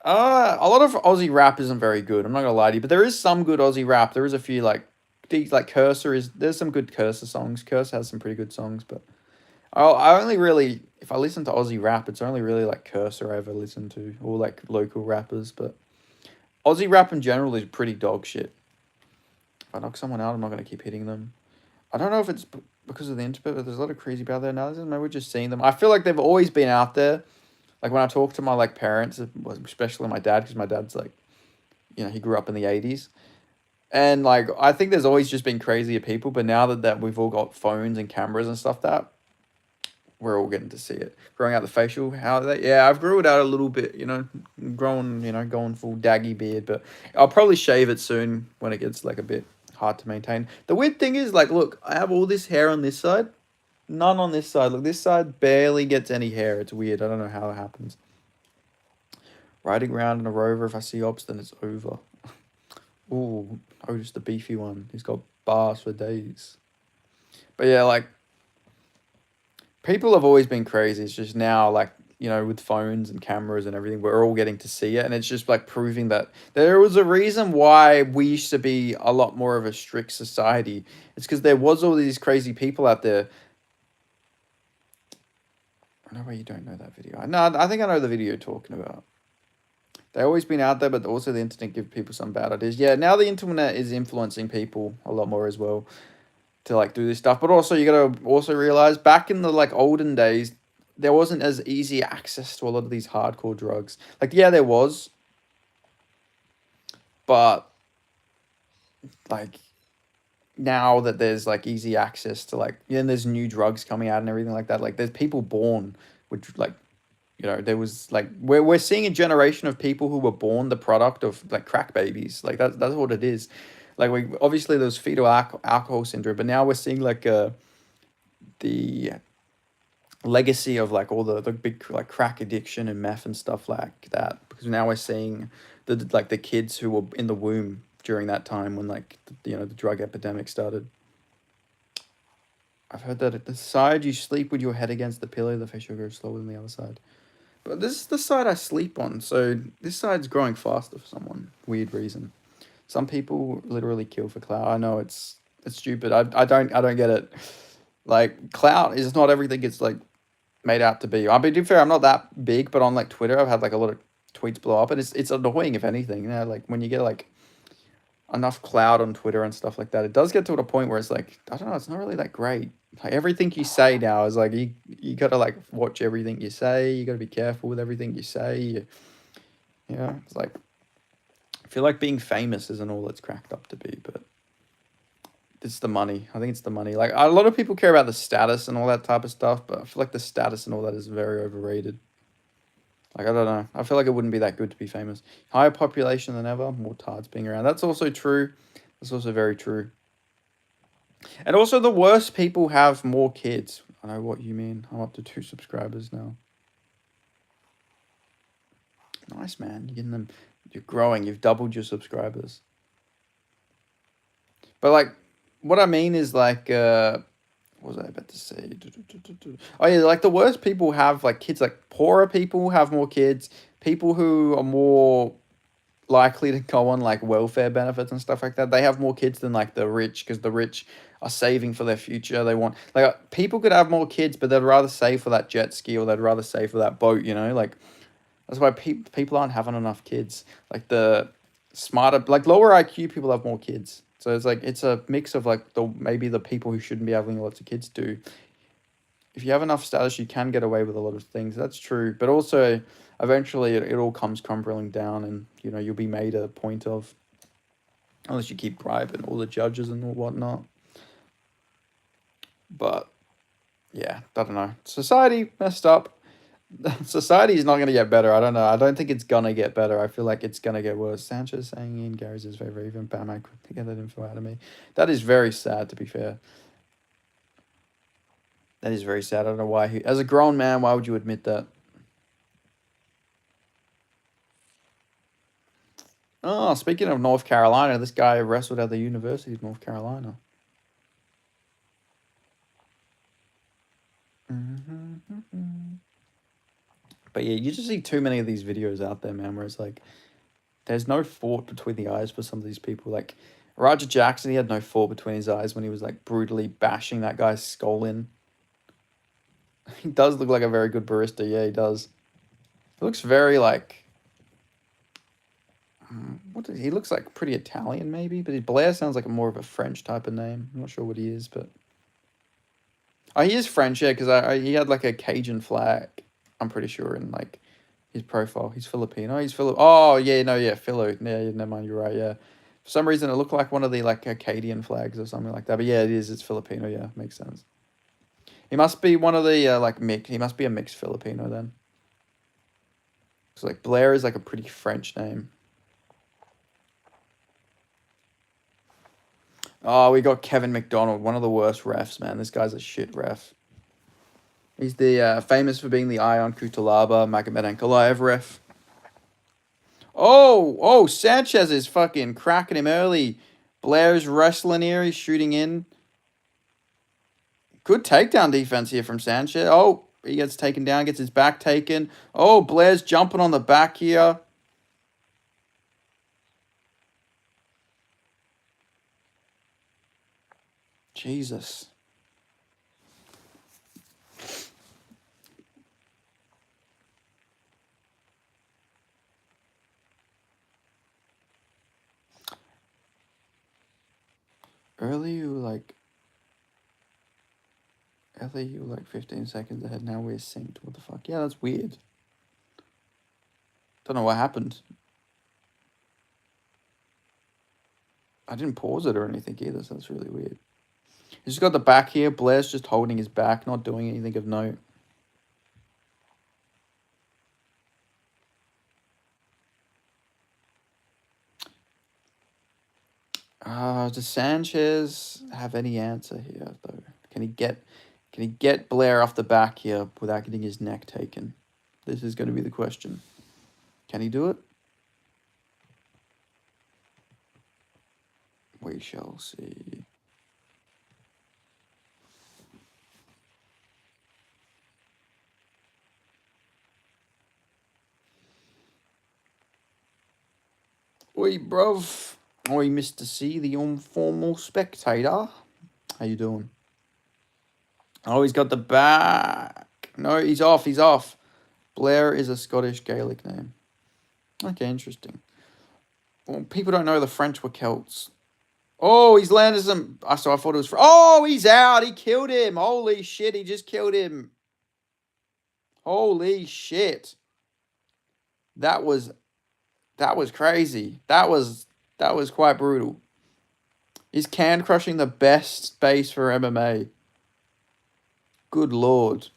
A lot of Aussie rap isn't very good. I'm not gonna lie to you, but there is some good Aussie rap. There is a few like Cursor is. There's some good Cursor songs. Cursor has some pretty good songs, but I only really, if I listen to Aussie rap, it's only really like Cursor I ever listen to, or like local rappers, but. Aussie rap in general is pretty dog shit. If I knock someone out, I'm not going to keep hitting them. I don't know if it's because of the internet, but there's a lot of crazy people out there now. Maybe we're just seeing them. I feel like they've always been out there. Like when I talk to my like parents, especially my dad, because my dad's like, he grew up in the 80s. And like, I think there's always just been crazier people. But now that we've all got phones and cameras and stuff, that we're all getting to see it. Growing out the facial, I've grew it out a little bit, growing, going full daggy beard, but I'll probably shave it soon when it gets like a bit hard to maintain. The weird thing is like, look, I have all this hair on this side, none on this side. Look, this side barely gets any hair. It's weird. I don't know how it happens. Riding around in a Rover, if I see ops, then it's over. Ooh, just the beefy one. He's got bars for days. But yeah, like, people have always been crazy. It's just now, like, with phones and cameras and everything, we're all getting to see it. And it's just, like, proving that there was a reason why we used to be a lot more of a strict society. It's because there was all these crazy people out there. I know why you don't know that video. No, I think I know the video you're talking about. They've always been out there, but also the internet gives people some bad ideas. Yeah, now the internet is influencing people a lot more as well. To like do this stuff, but also you gotta also realize back in the like olden days, there wasn't as easy access to a lot of these hardcore drugs. Like, yeah, there was, but like now that there's like easy access to like, there's new drugs coming out and everything like that. Like, there's people born with like, there was like we're seeing a generation of people who were born the product of like crack babies. Like that's what it is. Like, we obviously there's fetal alcohol syndrome, but now we're seeing like the legacy of like all the big like crack addiction and meth and stuff like that, because now we're seeing the kids who were in the womb during that time when like the drug epidemic started. I've heard that at the side you sleep with your head against the pillow, the face will grow slower than the other side. But this is the side I sleep on, so this side's growing faster for some weird reason. Some people literally kill for clout. I know it's stupid. I don't get it. Like clout is not everything it's like made out to be. I'll be fair, I'm not that big, but on like Twitter, I've had like a lot of tweets blow up, and it's annoying if anything. You know, like when you get like enough clout on Twitter and stuff like that, it does get to a point where it's like I don't know, it's not really that great. Like everything you say now is like you gotta like watch everything you say. You gotta be careful with everything you say. It's like I feel like being famous isn't all it's cracked up to be, but it's the money. I think it's the money. Like a lot of people care about the status and all that type of stuff, but I feel like the status and all that is very overrated. Like I don't know. I feel like it wouldn't be that good to be famous. Higher population than ever, more tards being around. That's also true. That's also very true. And also the worst people have more kids. I know what you mean. I'm up to 2 subscribers now. Nice, man. You're getting them. You're growing. You've doubled your subscribers. But like, what I mean is like, what was I about to say? Oh yeah, like the worst people have like kids. Like poorer people have more kids. People who are more likely to go on like welfare benefits and stuff like that. They have more kids than like the rich because the rich are saving for their future. They want like people could have more kids, but they'd rather save for that jet ski or they'd rather save for that boat. Like that's why people aren't having enough kids. Like the smarter, like lower IQ people have more kids. So it's like it's a mix of like maybe the people who shouldn't be having lots of kids do. If you have enough status, you can get away with a lot of things. That's true, but also eventually it all comes crumbling down, and you'll be made a point of, unless you keep bribing all the judges and whatnot. But yeah, I don't know. Society messed up. Society is not going to get better. I don't know. I don't think it's going to get better. I feel like it's going to get worse. Sanchez saying Ian Gary's is very, very even. Batman could get that info out of me. That is very sad, to be fair. That is very sad. I don't know why. As a grown man, why would you admit that? Oh, speaking of North Carolina, this guy wrestled at the University of North Carolina. But yeah, you just see too many of these videos out there, man, where it's like, there's no thought between the eyes for some of these people. Like, Roger Jackson, he had no thought between his eyes when he was, like, brutally bashing that guy's skull in. He does look like a very good barista. Yeah, he does. He looks very, like... he looks like pretty Italian, maybe? But Blair sounds like more of a French type of name. I'm not sure what he is, but... Oh, he is French, yeah, because he had, like, a Cajun flag, I'm pretty sure, in, like, his profile. He's Filipino. Oh, yeah, no, yeah, Philo. Yeah, never mind, you're right, yeah. For some reason, it looked like one of the, like, Acadian flags or something like that. But, yeah, it is. It's Filipino, yeah. Makes sense. He must be one of the, like, mix. He must be a mixed Filipino, then. Because, like, Blair is, like, a pretty French name. Oh, we got Kevin McDonald, one of the worst refs, man. This guy's a shit ref. He's the famous for being the Ion Kutalaba Magomed Ankalaev ref. Oh, Sanchez is fucking cracking him early. Blair's wrestling here. He's shooting in. Good takedown defense here from Sanchez. Oh, he gets taken down, gets his back taken. Oh, Blair's jumping on the back here. Jesus. Early, you were like 15 seconds ahead. Now we're synced. What the fuck? Yeah, that's weird. Don't know what happened. I didn't pause it or anything either, so that's really weird. He's just got the back here. Blair's just holding his back, not doing anything of note. Does Sanchez have any answer here, though? Can he get Blair off the back here without getting his neck taken? This is going to be the question. Can he do it? We shall see. Oi, bruv. Oi, Mr. C, the informal spectator. How you doing? Oh, he's got the back. No, he's off. He's off. Blair is a Scottish Gaelic name. Okay, interesting. Well, people don't know the French were Celts. Oh, he's landed some. So I thought it was. Oh, he's out. He killed him. Holy shit! He just killed him. Holy shit! That was crazy. That was quite brutal. He's can crushing the best base for MMA. Good lord.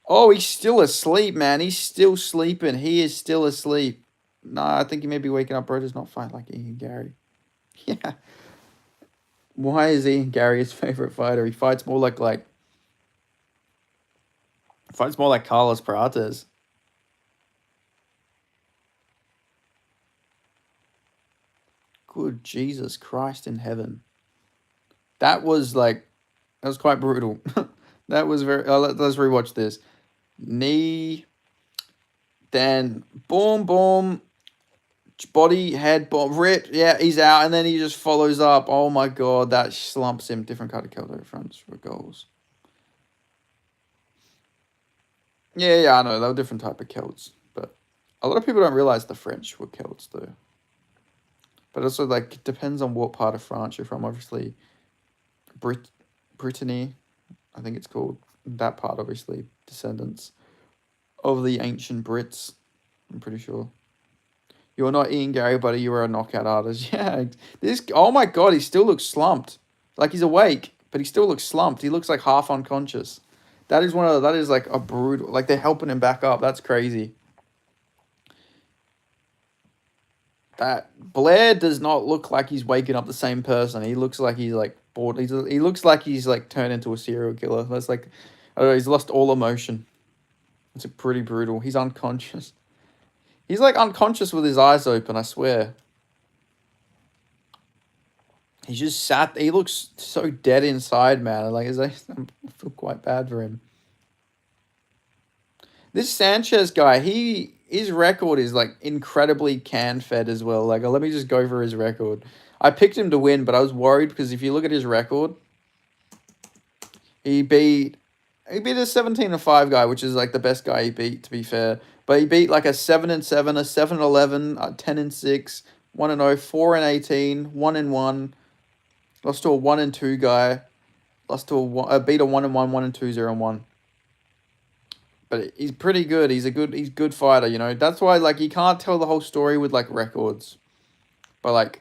Oh, he's still asleep, man. He's still sleeping. He is still asleep. Nah, I think he may be waking up. Bro does not fight like Ian Gary. Yeah. Why is Ian Gary his favorite fighter? He fights more like Carlos Prates. Good Jesus Christ in heaven. That was quite brutal. That was very. Let's rewatch this. Knee. Then boom, boom. Body, head, rip. Yeah, he's out, and then he just follows up. Oh my god, that slumps him. Different kind of Celto fronts for goals. Yeah, I know they were different type of Celts, but a lot of people don't realize the French were Celts though. But also, it depends on what part of France you're from. Obviously, Brittany, I think it's called. That part, obviously, descendants of the ancient Brits. I'm pretty sure. You're not Ian Gary, buddy. You were a knockout artist. Yeah. Oh my god, he still looks slumped. Like he's awake, but he still looks slumped. He looks like half unconscious. That is like a brutal. Like they're helping him back up. That's crazy. That Blair does not look like he's waking up the same person. He looks like he's bored. He looks like he's turned into a serial killer. That's I don't know. He's lost all emotion. It's pretty brutal. He's unconscious. He's unconscious with his eyes open, I swear. He's just sat. He looks so dead inside, man. I feel quite bad for him. This Sanchez guy, his record is incredibly can-fed as well. Let me just go for his record. I picked him to win, but I was worried because if you look at his record, he beat a 17-5 guy, which is the best guy he beat, to be fair. But he beat a 7-7, a 7-11, a 10-6, 1-0, 4-18, 1-1. Lost to a 1-2 guy. Lost to beat a 1-1, 1-2, 0-1. But he's pretty good. He's good fighter, you know. That's why you can't tell the whole story with records. But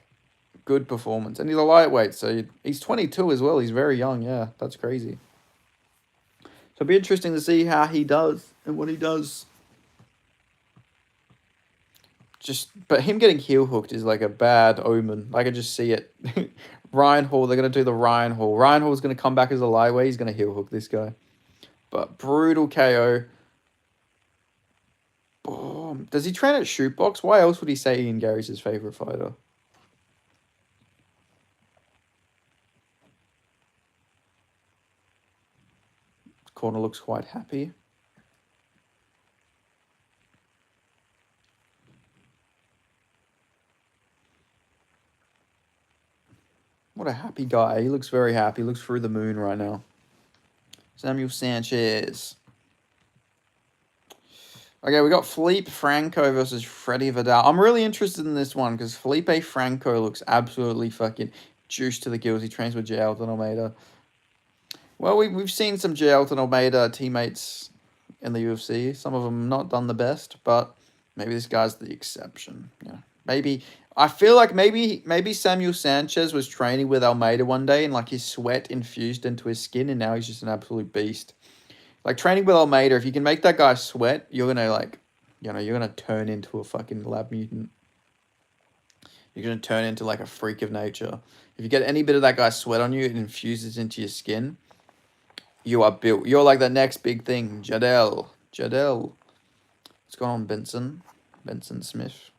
good performance. And he's a lightweight, so he's 22 as well. He's very young, yeah. That's crazy. So it'll be interesting to see how he does and what he does. But him getting heel hooked is a bad omen. I can just see it. Ryan Hall, they're going to do the Ryan Hall. Ryan Hall's going to come back as a lightweight. He's going to heel hook this guy. But brutal KO. Boom. Does he train at Shootbox? Why else would he say Ian Gary's his favorite fighter? Corner looks quite happy. What a happy guy. He looks very happy. He looks through the moon right now. Samuel Sanchez. Okay, we got Felipe Franco versus Freddy Vidal. I'm really interested in this one because Felipe Franco looks absolutely fucking juiced to the gills. He trains with J. Alton Almeida. Well, we've seen some J. Alton Almeida teammates in the UFC. Some of them not done the best, but maybe this guy's the exception. Yeah, maybe. I feel like maybe Samuel Sanchez was training with Almeida one day and his sweat infused into his skin and now he's just an absolute beast. Training with Almeida, if you can make that guy sweat, you're gonna you're gonna turn into a fucking lab mutant. You're gonna turn into a freak of nature. If you get any bit of that guy's sweat on you, it infuses into your skin. You are built. You're the next big thing. Jadel. What's going on, Benson? Benson Smith.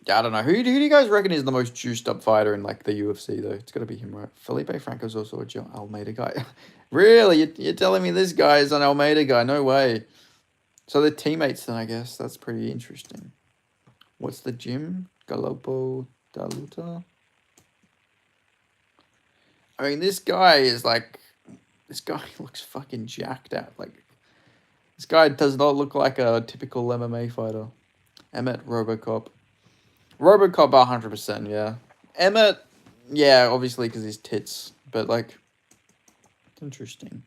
Yeah, I don't know. Who do you guys reckon is the most juiced up fighter in the UFC though? It's gotta be him, right? Felipe Franco's also a Almeida guy. Really? You're telling me this guy is an Almeida guy? No way. So they're teammates then, I guess. That's pretty interesting. What's the gym? Galopo Daluta? I mean, this guy is like... This guy looks fucking jacked out. Like, this guy does not look like a typical MMA fighter. Emmett Robocop. Robocop 100%, yeah. Emmett, yeah, obviously because his tits. But, like, it's interesting.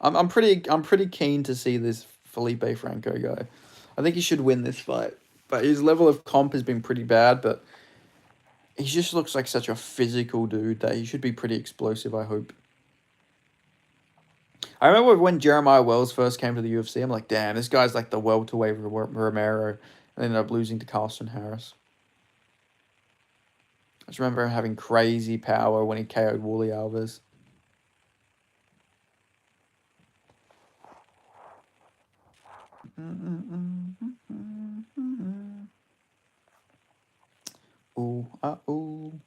I'm pretty keen to see this Felipe Franco guy. I think he should win this fight. But his level of comp has been pretty bad, but he just looks like such a physical dude that he should be pretty explosive, I hope. I remember when Jeremiah Wells first came to the UFC, I'm like, damn, this guy's like the welterweight Romero, and ended up losing to Carlston Harris. I just remember him having crazy power when he KO'd Wooly Alves. Ooh, ooh.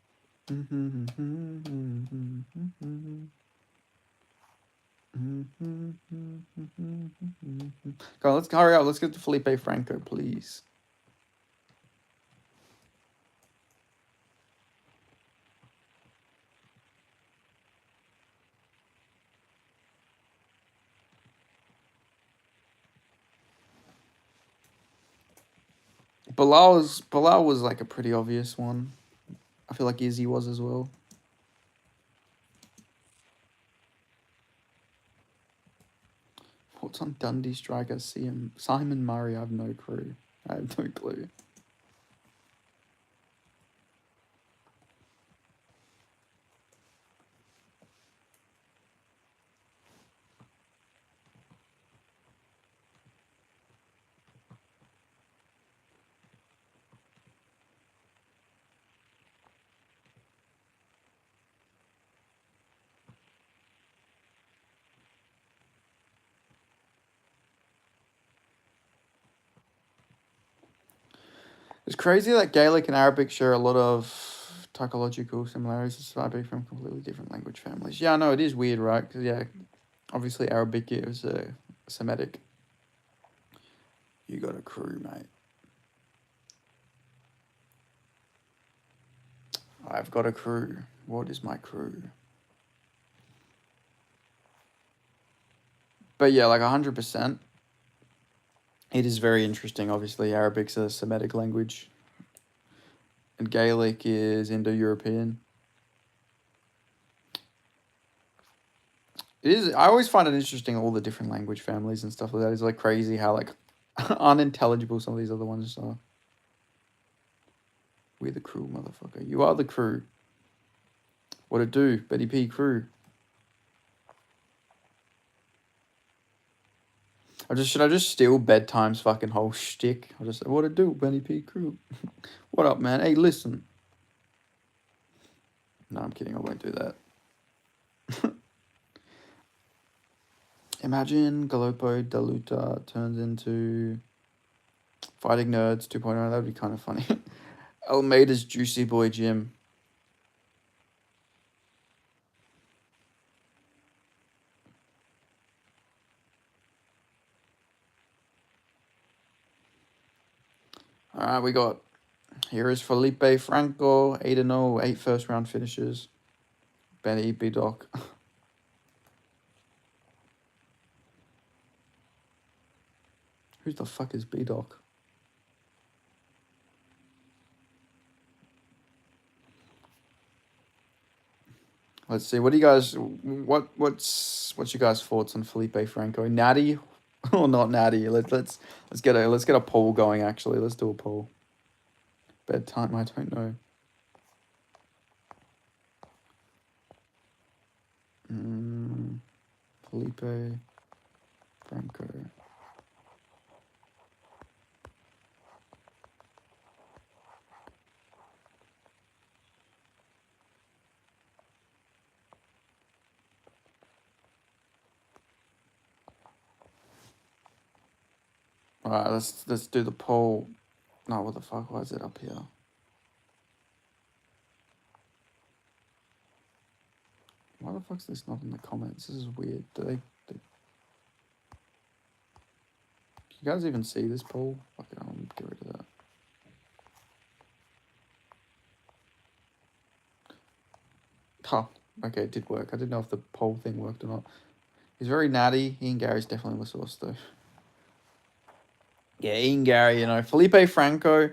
Go on, let's hurry up. Let's get to Felipe Franco, please. Bilal was like a pretty obvious one. I feel like Izzy was as well. What's on Dundee striker? Simon Murray. I have no clue. I have no clue. It's crazy that Gaelic and Arabic share a lot of typological similarities despite being from completely different language families. Yeah, I know, it is weird, right? Because, yeah, obviously Arabic is Semitic. You got a crew, mate. I've got a crew. What is my crew? But yeah, like 100%. It is very interesting. Obviously, Arabic's a Semitic language. And Gaelic is Indo-European. It is. I always find it interesting, all the different language families and stuff like that. It's like crazy how like unintelligible some of these other ones are. We're the crew, motherfucker. You are the crew. What it do? Betty P crew. Should I just steal Bedtime's fucking whole shtick? I'll just say, what it do, Benny P crew? What up, man? Hey, listen. No, I'm kidding. I won't do that. Imagine Galopo Daluta turns into Fighting Nerds 2.0. That would be kind of funny. Almeida's Juicy Boy Gym. Alright, we got... Here is Felipe Franco, 8-0, 8 first-round finishes. Benny B-Doc. Who the fuck is B-Doc? Let's see. What do you guys? What's your guys' thoughts on Felipe Franco? Natty or not natty? Let's get a poll going. Actually, let's do a poll. Bedtime. I don't know. Felipe Franco. All right, let's do the poll. No, what the fuck? Why is it up here? Why the fuck's this not in the comments? This is weird. You guys even see this poll? Okay, I'll get rid of that. Oh, okay, it did work. I didn't know if the poll thing worked or not. He's very natty. Ian Gary's definitely on the source, though. Yeah, Ian Gary, you know. Felipe Franco,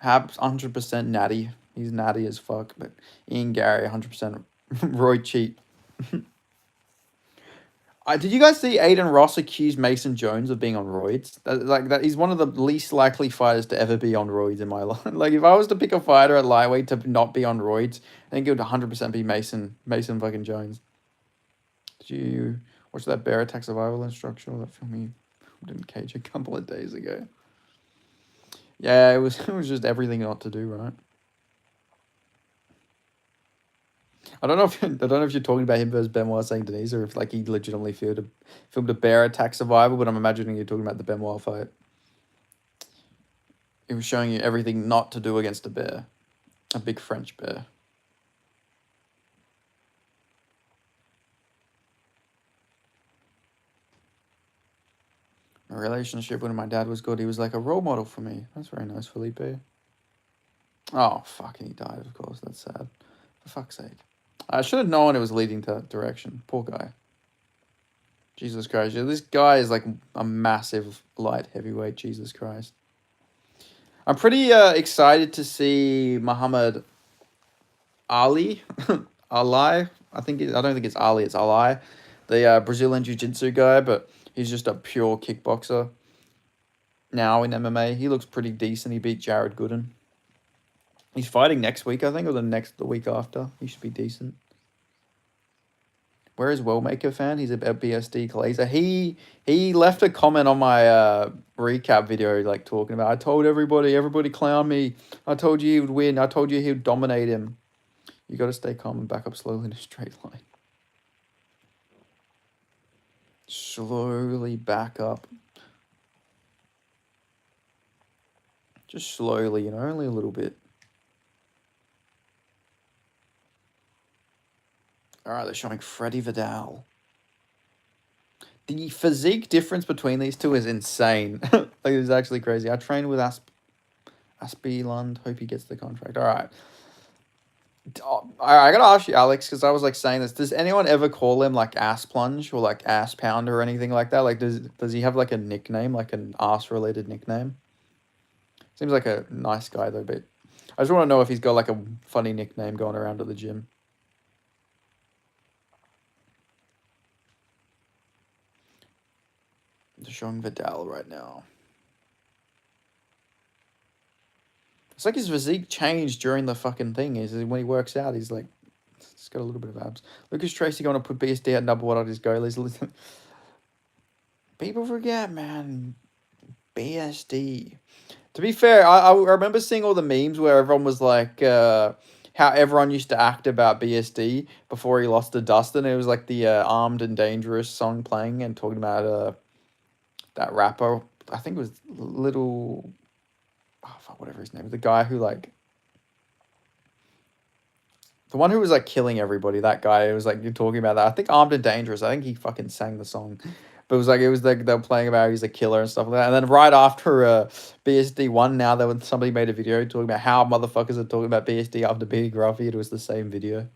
100% natty. He's natty as fuck. But Ian Gary, 100% Roy cheat. Did you guys see Aiden Ross accuse Mason Jones of being on roids? That, he's one of the least likely fighters to ever be on roids in my life. Like, if I was to pick a fighter at lightweight to not be on roids, I think it would 100% be Mason fucking Jones. Did you watch that bear attack survival instructional that film you filmed in Cage a couple of days ago? Yeah, it was it was just everything not to do, right? I don't know if you're talking about him versus Benoit Saint Denis or if like he legitimately filmed a bear attack survival, but I'm imagining you're talking about the Benoit fight. It was showing you everything not to do against a bear, a big French bear. My relationship when my dad was good. He was like a role model for me. That's very nice, Felipe. Oh, fucking he died, of course. That's sad. For fuck's sake. I should have known it was leading to that direction. Poor guy. Jesus Christ. This guy is like a massive light heavyweight. Jesus Christ. I'm pretty excited to see Muhammad Ali. Ali. I don't think it's Ali, it's Ali. The Brazilian Jiu-Jitsu guy, but he's just a pure kickboxer. Now in MMA. He looks pretty decent. He beat Jared Gooden. He's fighting next week, I think, or the week after. He should be decent. Where is Wellmaker fan? He's a BSD Glazer. He left a comment on my recap video, like talking about, I told everybody clown me. I told you he would win. I told you he would dominate him. You got to stay calm and back up slowly in a straight line. Slowly back up. Just slowly, you know, only a little bit. All right, they're showing Freddie Vidal. The physique difference between these two is insane. Like, it's actually crazy. I trained with Aspelund. Hope he gets the contract. All right. I gotta ask you, Alex, because I was like saying this. Does anyone ever call him like ass plunge or like ass pounder or anything like that? Like, does he have like a nickname, like an ass related nickname? Seems like a nice guy though, but I just want to know if he's got like a funny nickname going around at the gym. They're showing Vidal right now. It's like his physique changed during the fucking thing. Is when he works out, he's like, he's got a little bit of abs. Lucas Tracy going to put BSD at number one on his goalies. People forget, man. BSD. To be fair, I remember seeing all the memes where everyone was like, how everyone used to act about BSD before he lost to Dustin. It was like the Armed and Dangerous song playing and talking about that rapper. I think it was Little... Oh, fuck, whatever his name is. The guy who, like... The one who was, like, killing everybody. That guy. It was, like, you're talking about that. I think Armed and Dangerous. I think he fucking sang the song. But it was like they were playing about he's a killer and stuff like that. And then right after BSD won, now somebody made a video talking about how motherfuckers are talking about BSD after beating Ruffy. It was the same video.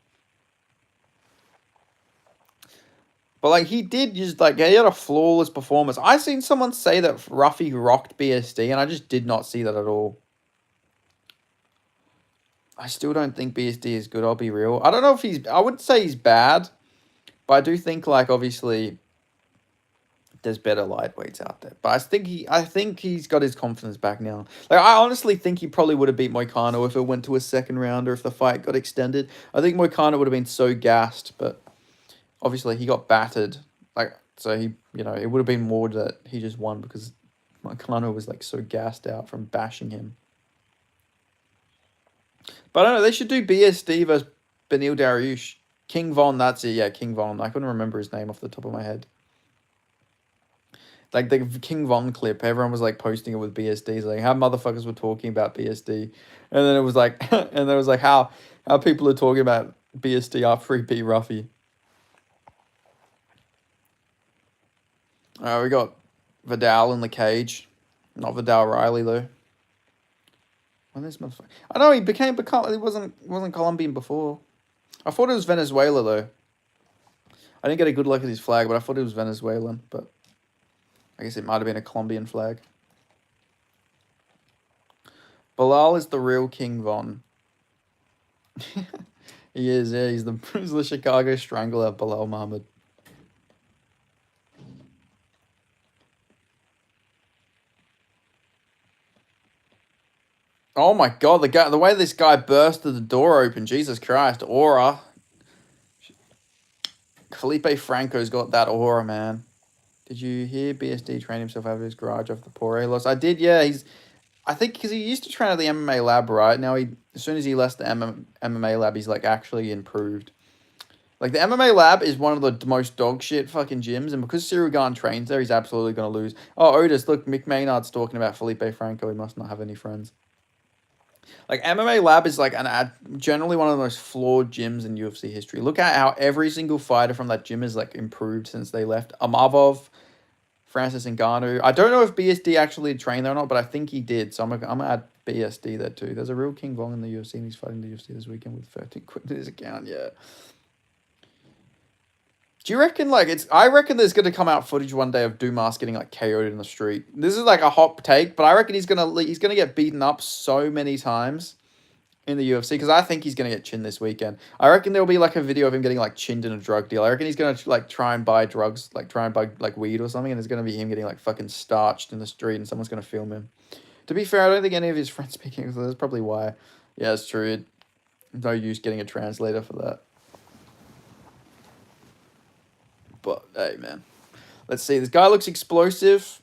But like he did just like he had a flawless performance. I seen someone say that Ruffy rocked BSD, and I just did not see that at all. I still don't think BSD is good. I'll be real. I don't know if I wouldn't say he's bad, but I do think like obviously there's better lightweights out there. But I think he's got his confidence back now. Like I honestly think he probably would have beat Moicano if it went to a second round or if the fight got extended. I think Moicano would have been so gassed, but obviously he got battered. Like so he, you know, it would have been more that he just won because Moicano was like so gassed out from bashing him. But I don't know, they should do BSD versus Benil Dariush. King Von, that's it, yeah, King Von. I couldn't remember his name off the top of my head. Like the King Von clip, everyone was like posting it with BSD, like how motherfuckers were talking about BSD, and then it was like, how people are talking about BSD after he beat Ruffy. We got Vidal in the cage. Not Vidal Riley though. When this motherfucker, I know he he wasn't Colombian before. I thought it was Venezuela though. I didn't get a good look at his flag, but I thought it was Venezuelan. But I guess it might have been a Colombian flag. Bilal is the real King Von. He is, yeah. He's the Chicago Strangler, Bilal Muhammad. Oh my god, the way this guy bursted the door open, Jesus Christ, aura. Felipe Franco's got that aura, man. Did you hear BSD train himself out of his garage after the Poirier loss? I did, yeah. I think because he used to train at the MMA lab, right? Now as soon as he left the MMA lab, he's like actually improved. Like the MMA lab is one of the most dog shit fucking gyms, and because Cyril Gahn trains there, he's absolutely gonna lose. Oh, Otis, look, Mick Maynard's talking about Felipe Franco. He must not have any friends. Like MMA Lab is like generally one of the most flawed gyms in UFC history. Look at how every single fighter from that gym is like improved since they left. Amavov, Francis Ngannou. I don't know if BSD actually trained there or not, but I think he did. So I'm gonna add BSD there too. There's a real King Vong in the UFC, and he's fighting the UFC this weekend with 13 quid in his account. Yeah. Do you reckon I reckon there's gonna come out footage one day of Dumas getting like KO'd in the street. This is like a hot take, but I reckon he's gonna get beaten up so many times in the UFC because I think he's gonna get chinned this weekend. I reckon there'll be like a video of him getting like chinned in a drug deal. I reckon he's gonna like try and buy drugs, like try and buy like weed or something, and there's gonna be him getting like fucking starched in the street, and someone's gonna film him. To be fair, I don't think any of his friends speak English, so that's probably why. Yeah, it's true. No use getting a translator for that. But hey, man, let's see. This guy looks explosive.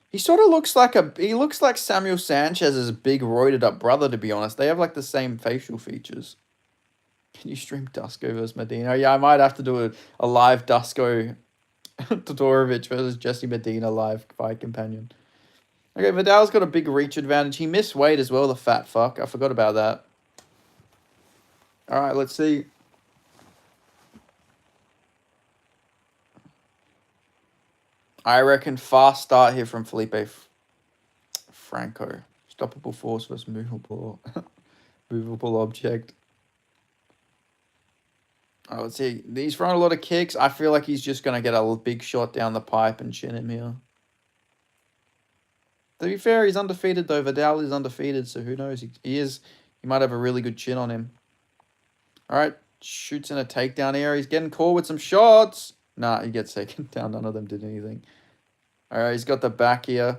He sort of looks like he looks like Samuel Sanchez's big roided up brother. To be honest, they have like the same facial features. Can you stream Dusko versus Medina? Yeah, I might have to do a live Dusko Todorovic versus Jesse Medina live fight companion. Okay, Vidal's got a big reach advantage. He missed weight as well, the fat fuck. I forgot about that. All right, let's see. I reckon fast start here from Felipe Franco. Stoppable force versus movable object. Oh, let's see. He's throwing a lot of kicks. I feel like he's just going to get a big shot down the pipe and chin him here. To be fair, he's undefeated though. Vidal is undefeated, so who knows? He might have a really good chin on him. All right. Shoots in a takedown here. He's getting caught with some shots. Nah, he gets taken down. None of them did anything. All right, he's got the back here.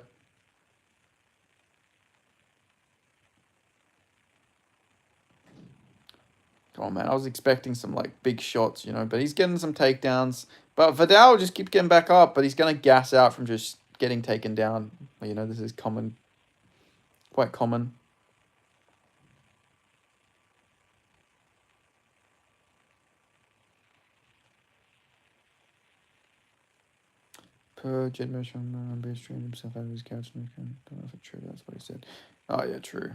Come on, man. I was expecting some, like, big shots, you know, but he's getting some takedowns. But Vidal just keeps getting back up, but he's going to gas out from just getting taken down. You know, this is common. Quite common. Per Jed Motion, base trained himself out of his couch. And don't know if it's true. That's what he said. Oh, yeah, true.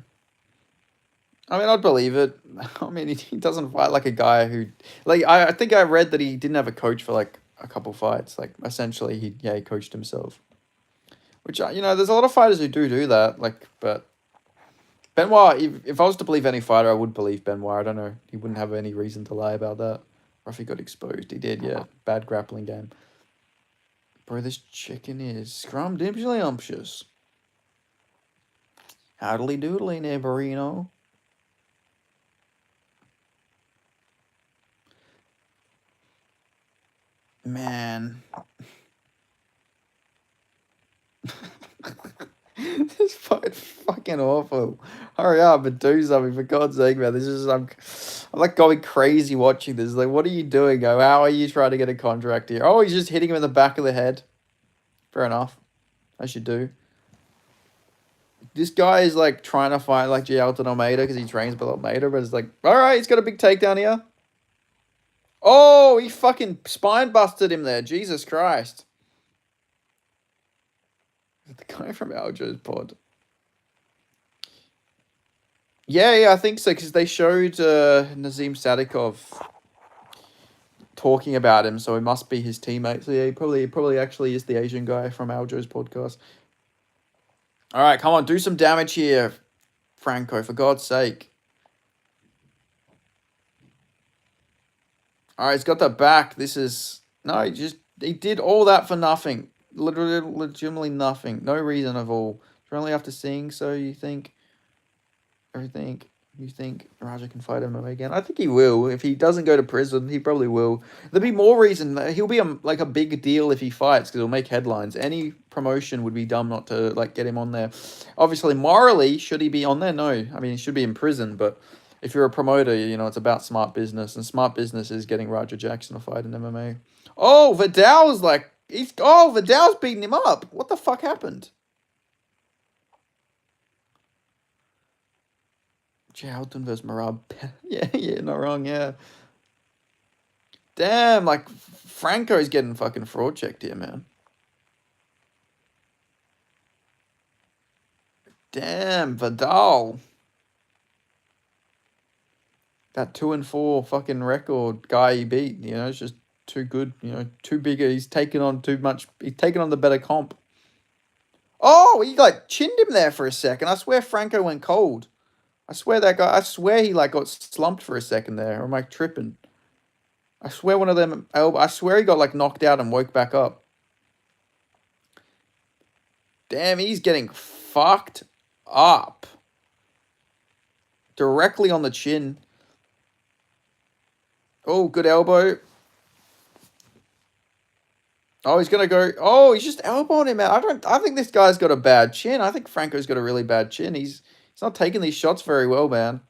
I mean, I'd believe it. I mean, he doesn't fight like a guy who... Like, I think I read that he didn't have a coach for, like, a couple fights. Like, essentially, he coached himself. Which, you know, there's a lot of fighters who do that. Like, but... Benoit, if I was to believe any fighter, I would believe Benoit. I don't know. He wouldn't have any reason to lie about that. Or if he got exposed. He did, yeah. Bad grappling game. Bro, this chicken is scrumdiddlyumptious. Howdly doodly, neighborino. Man. This fight fucking awful. Hurry up and do something, for God's sake, man. This is I'm like going crazy watching this. Like, what are you doing? How are you trying to get a contract here? Oh, he's just hitting him in the back of the head. Fair enough. As you do. This guy is like trying to fight like Gialton Almeida because he trains with Almeida, but it's like, alright, he's got a big takedown here. Oh, he fucking spine busted him there. Jesus Christ. The guy from Aljo's pod. Yeah, I think so, because they showed Nazim Sadikov talking about him, so he must be his teammate. So yeah, he probably actually is the Asian guy from Aljo's podcast. All right, come on, do some damage here, Franco, for God's sake. All right, he's got the back. This is... No, he did all that for nothing. Literally, legitimately nothing. No reason at all. Only after seeing so, you think... Everything... You think Raja can fight MMA again? I think he will. If he doesn't go to prison, he probably will. There'll be more reason. He'll be like a big deal if he fights because it'll make headlines. Any promotion would be dumb not to like get him on there. Obviously, morally, should he be on there? No. I mean, he should be in prison. But if you're a promoter, you know it's about smart business, and smart business is getting Roger Jackson to fight in MMA. Oh, Vidal's like Vidal's beating him up. What the fuck happened? Charlton versus Marab. yeah, not wrong, yeah. Damn, like, Franco's getting fucking fraud checked here, man. Damn, Vidal. That 2-4 fucking record guy he beat, you know, it's just too good, you know, too big. He's taken on too much. He's taken on the better comp. Oh, he like chinned him there for a second. I swear Franco went cold. I swear I swear he like got slumped for a second there. Or am I tripping? I swear one of them, I swear he got like knocked out and woke back up. Damn, he's getting fucked up. Directly on the chin. Oh, good elbow. Oh, he's gonna go. Oh, he's just elbowing him out. I think this guy's got a bad chin. I think Franco's got a really bad chin. He's not taking these shots very well, man.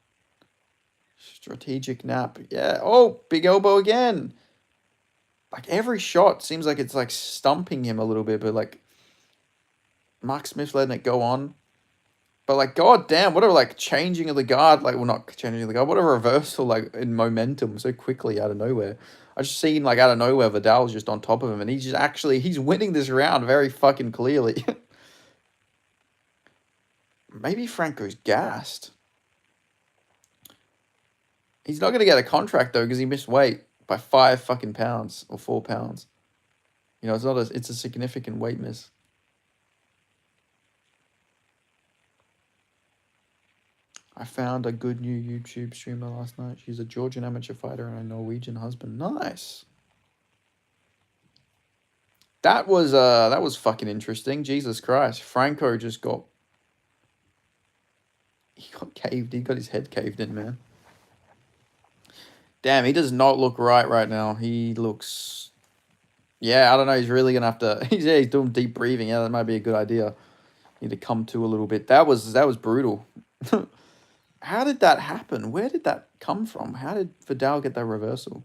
Strategic nap. Yeah. Oh, big elbow again. Like every shot seems like it's like stumping him a little bit, but like Mark Smith's letting it go on. But like, god damn, what a like changing of the guard, like well not changing of the guard, what a reversal like in momentum so quickly out of nowhere. I just seen like out of nowhere Vidal's just on top of him and he's winning this round very fucking clearly. Maybe Franco's gassed. He's not gonna get a contract though because he missed weight by 5 fucking pounds or 4 pounds. You know, it's a significant weight miss. I found a good new YouTube streamer last night. She's a Georgian amateur fighter and a Norwegian husband. Nice. That was fucking interesting. Jesus Christ. Franco just got... He got caved. He got his head caved in, man. Damn, he does not look right now. He looks... Yeah, I don't know. He's really going to have to... He's doing deep breathing. Yeah, that might be a good idea. Need to come to a little bit. That was brutal. How did that happen? Where did that come from? How did Vidal get that reversal?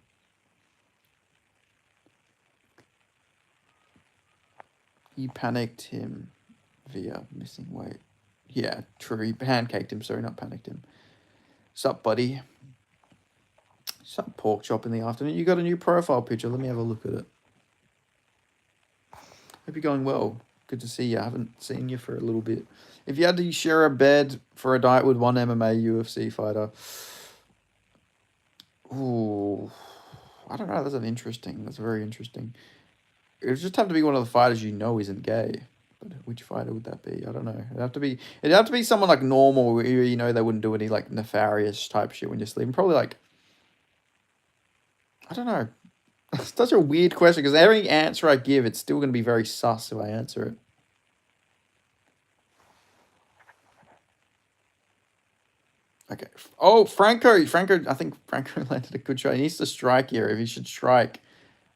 He panicked him via missing weight. Yeah, true. He pancaked him. Sorry, not panicked him. Sup, buddy? Sup, pork chop in the afternoon. You got a new profile picture. Let me have a look at it. Hope you're going well. Good to see you. I haven't seen you for a little bit. If you had to share a bed for a night with one MMA UFC fighter, ooh, I don't know. That's very interesting. It would just have to be one of the fighters you know isn't gay. But which fighter would that be? I don't know. It'd have to be someone like normal where you know they wouldn't do any like nefarious type shit when you're sleeping. Probably like, I don't know. It's such a weird question because every answer I give, it's still going to be very sus if I answer it. Okay. Oh, Franco. I think Franco landed a good shot. He needs to strike here. If he should strike,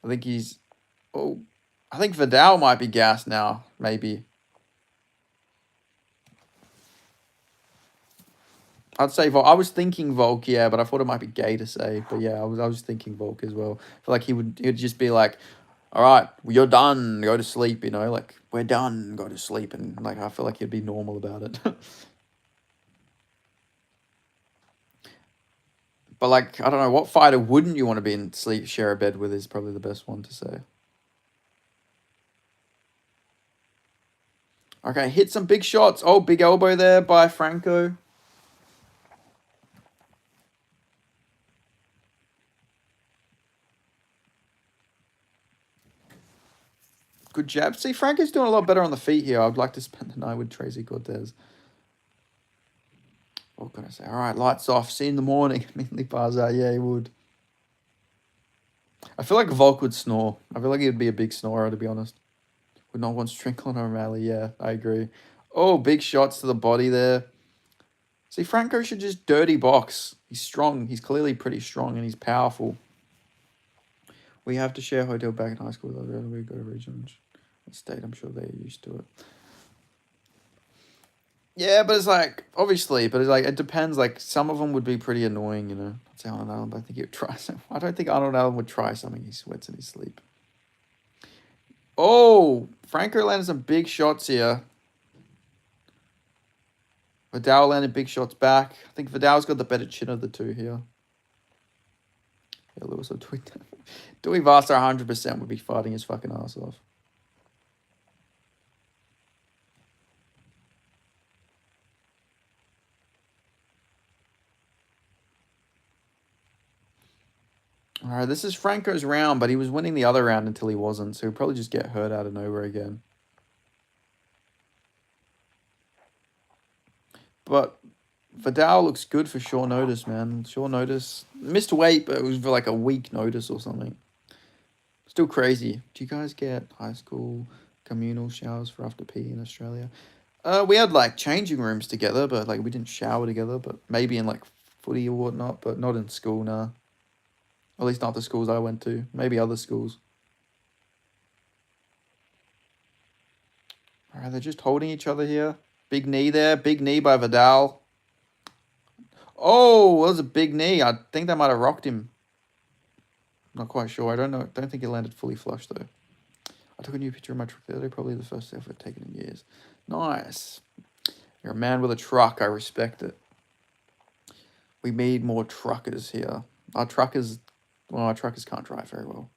I think he's... Oh, I think Vidal might be gassed now. Maybe. I'd say Volk. I was thinking Volk, yeah, but I thought it might be gay to say. But yeah, I was thinking Volk as well. I feel like he'd just be like, all right, you're done. Go to sleep, you know? Like, we're done. Go to sleep. And like, I feel like he'd be normal about it. But like, I don't know, what fighter wouldn't you want to be in share a bed with is probably the best one to say. Okay, hit some big shots. Oh, big elbow there by Franco. Good jab. See, Franco's doing a lot better on the feet here. I'd like to spend the night with Tracy Cortez. What can I say? All right, lights off. See you in the morning. Immediately bars out. Yeah, he would. I feel like Volk would snore. I feel like he'd be a big snorer, to be honest. Would not want Strickland or O'Malley. Yeah, I agree. Oh, big shots to the body there. See, Franco should just dirty box. He's strong. He's clearly pretty strong and he's powerful. We have to share a hotel back in high school. We go to region state. I'm sure they're used to it. Yeah, but it's like, obviously, but it's like, it depends. Like, some of them would be pretty annoying, you know. I'd say Arnold Allen, but I think he would try some. I don't think Arnold Allen would try something he sweats in his sleep. Oh, Franco landed some big shots here. Vidal landed big shots back. I think Vidal's got the better chin of the two here. Yeah, Lewis will tweet that. Dewey Vasa 100% would be fighting his fucking ass off. All right, this is Franco's round, but he was winning the other round until he wasn't, so he'll probably just get hurt out of nowhere again. But Vidal looks good for short notice, man. Short notice. Missed weight, but it was for like a week notice or something. Still crazy. Do you guys get high school communal showers for after pee in Australia? We had like changing rooms together, but like we didn't shower together, but maybe in like footy or whatnot, but not in school, nah. At least not the schools I went to. Maybe other schools. All right, they're just holding each other here. Big knee there. Big knee by Vidal. Oh, that was a big knee. I think that might have rocked him. Not quite sure. I don't know. Don't think it landed fully flush, though. I took a new picture of my truck the other day. Probably the first selfie I've taken in years. Nice. You're a man with a truck. I respect it. We need more truckers here. Our truckers can't drive very well.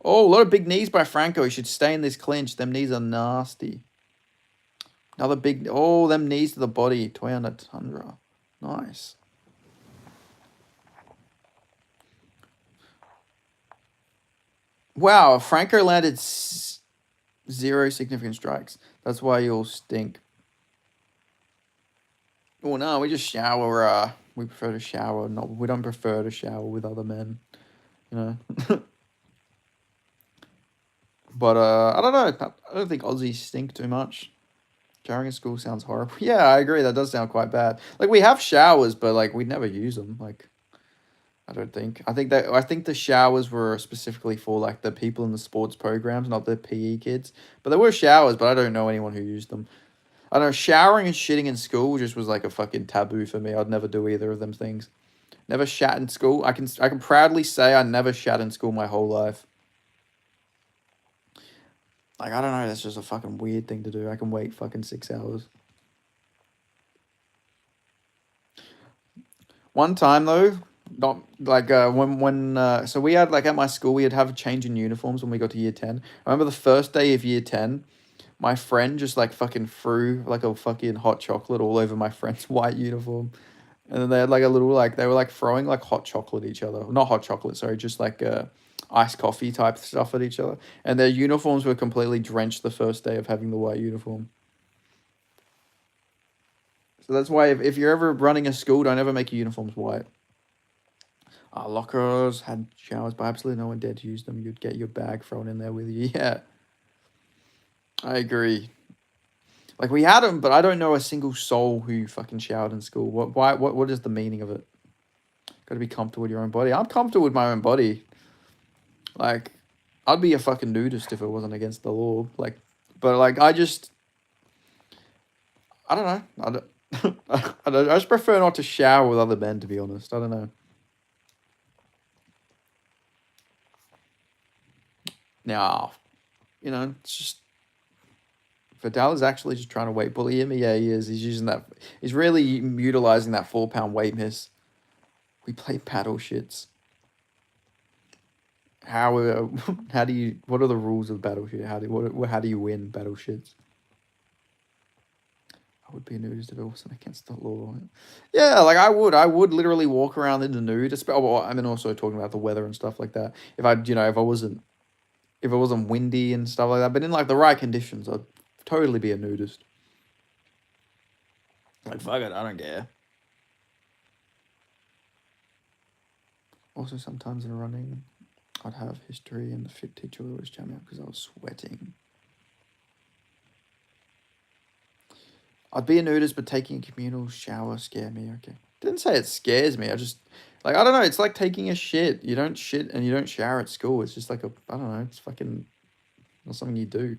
Oh, a lot of big knees by Franco. He should stay in this clinch. Them knees are nasty. Another big... Oh, them knees to the body. Toyota Tundra. Nice. Wow, Franco landed 0 significant strikes. That's why you all stink. Oh, no, we just shower. We prefer to shower. We don't prefer to shower with other men. You know? But, I don't know. I don't think Aussies stink too much. Showering in school sounds horrible. Yeah, I agree. That does sound quite bad. Like, we have showers, but, like, we never use them. Like, I don't think. I think the showers were specifically for, like, the people in the sports programs, not the PE kids. But there were showers, but I don't know anyone who used them. I don't know, showering and shitting in school just was, like, a fucking taboo for me. I'd never do either of them things. Never shat in school. I can proudly say I never shat in school my whole life. Like, I don't know, that's just a fucking weird thing to do. I can wait fucking 6 hours. One time, though, not, like, so we had, like, at my school, we'd have a change in uniforms when we got to year 10. I remember the first day of year 10, my friend just, like, fucking threw, like, a fucking hot chocolate all over my friend's white uniform. And then they had, like, a little, like, they were, like, throwing, like, hot chocolate at each other. Not hot chocolate, sorry, just, like, iced coffee type stuff at each other. And their uniforms were completely drenched the first day of having the white uniform. So that's why if you're ever running a school, don't ever make your uniforms white. Our lockers had showers, but absolutely no one dared to use them. You'd get your bag thrown in there with you. Yeah, I agree. Like, we had them, but I don't know a single soul who fucking showered in school. What is the meaning of it? Got to be comfortable with your own body. I'm comfortable with my own body. Like, I'd be a fucking nudist if it wasn't against the law. Like, but like, I just don't know. I just prefer not to shower with other men, to be honest. I don't know. Now, you know, it's just Vidal is actually just trying to weight bully him. Yeah, he is. He's using that. He's really utilizing that 4-pound weight miss. We play paddle shits. How do you? What are the rules of battle shit? How do you win battle shits? I would be a nudist if it wasn't against the law. Yeah, like I would literally walk around in the nude. Well, I mean, also talking about the weather and stuff like that. If I if it wasn't windy and stuff like that. But in like the right conditions, I'd totally be a nudist. Like, fuck it, I don't care. Also, sometimes in running, I'd have history, and the fit teacher would always jam me out because I was sweating. I'd be a nudist, but taking a communal shower scare me. Okay. Didn't say it scares me. I just, like, I don't know. It's like taking a shit. You don't shit and you don't shower at school. It's just like I don't know. It's fucking not something you do.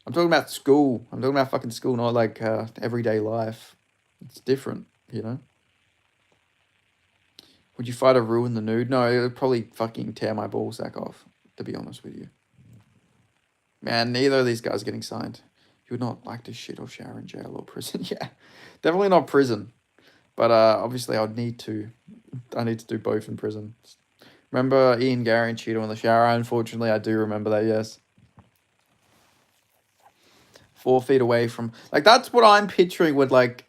I'm talking about school. I'm talking about fucking school, not like everyday life. It's different, you know? Would you fight a ruin the nude? No, it would probably fucking tear my ballsack off, to be honest with you. Man, neither of these guys getting signed. You would not like to shit or shower in jail or prison. Yeah, definitely not prison. But obviously I need to do both in prison. Remember Ian Gary and Cheeto in the shower? Unfortunately, I do remember that, yes. 4 feet away from... Like, that's what I'm picturing with, like,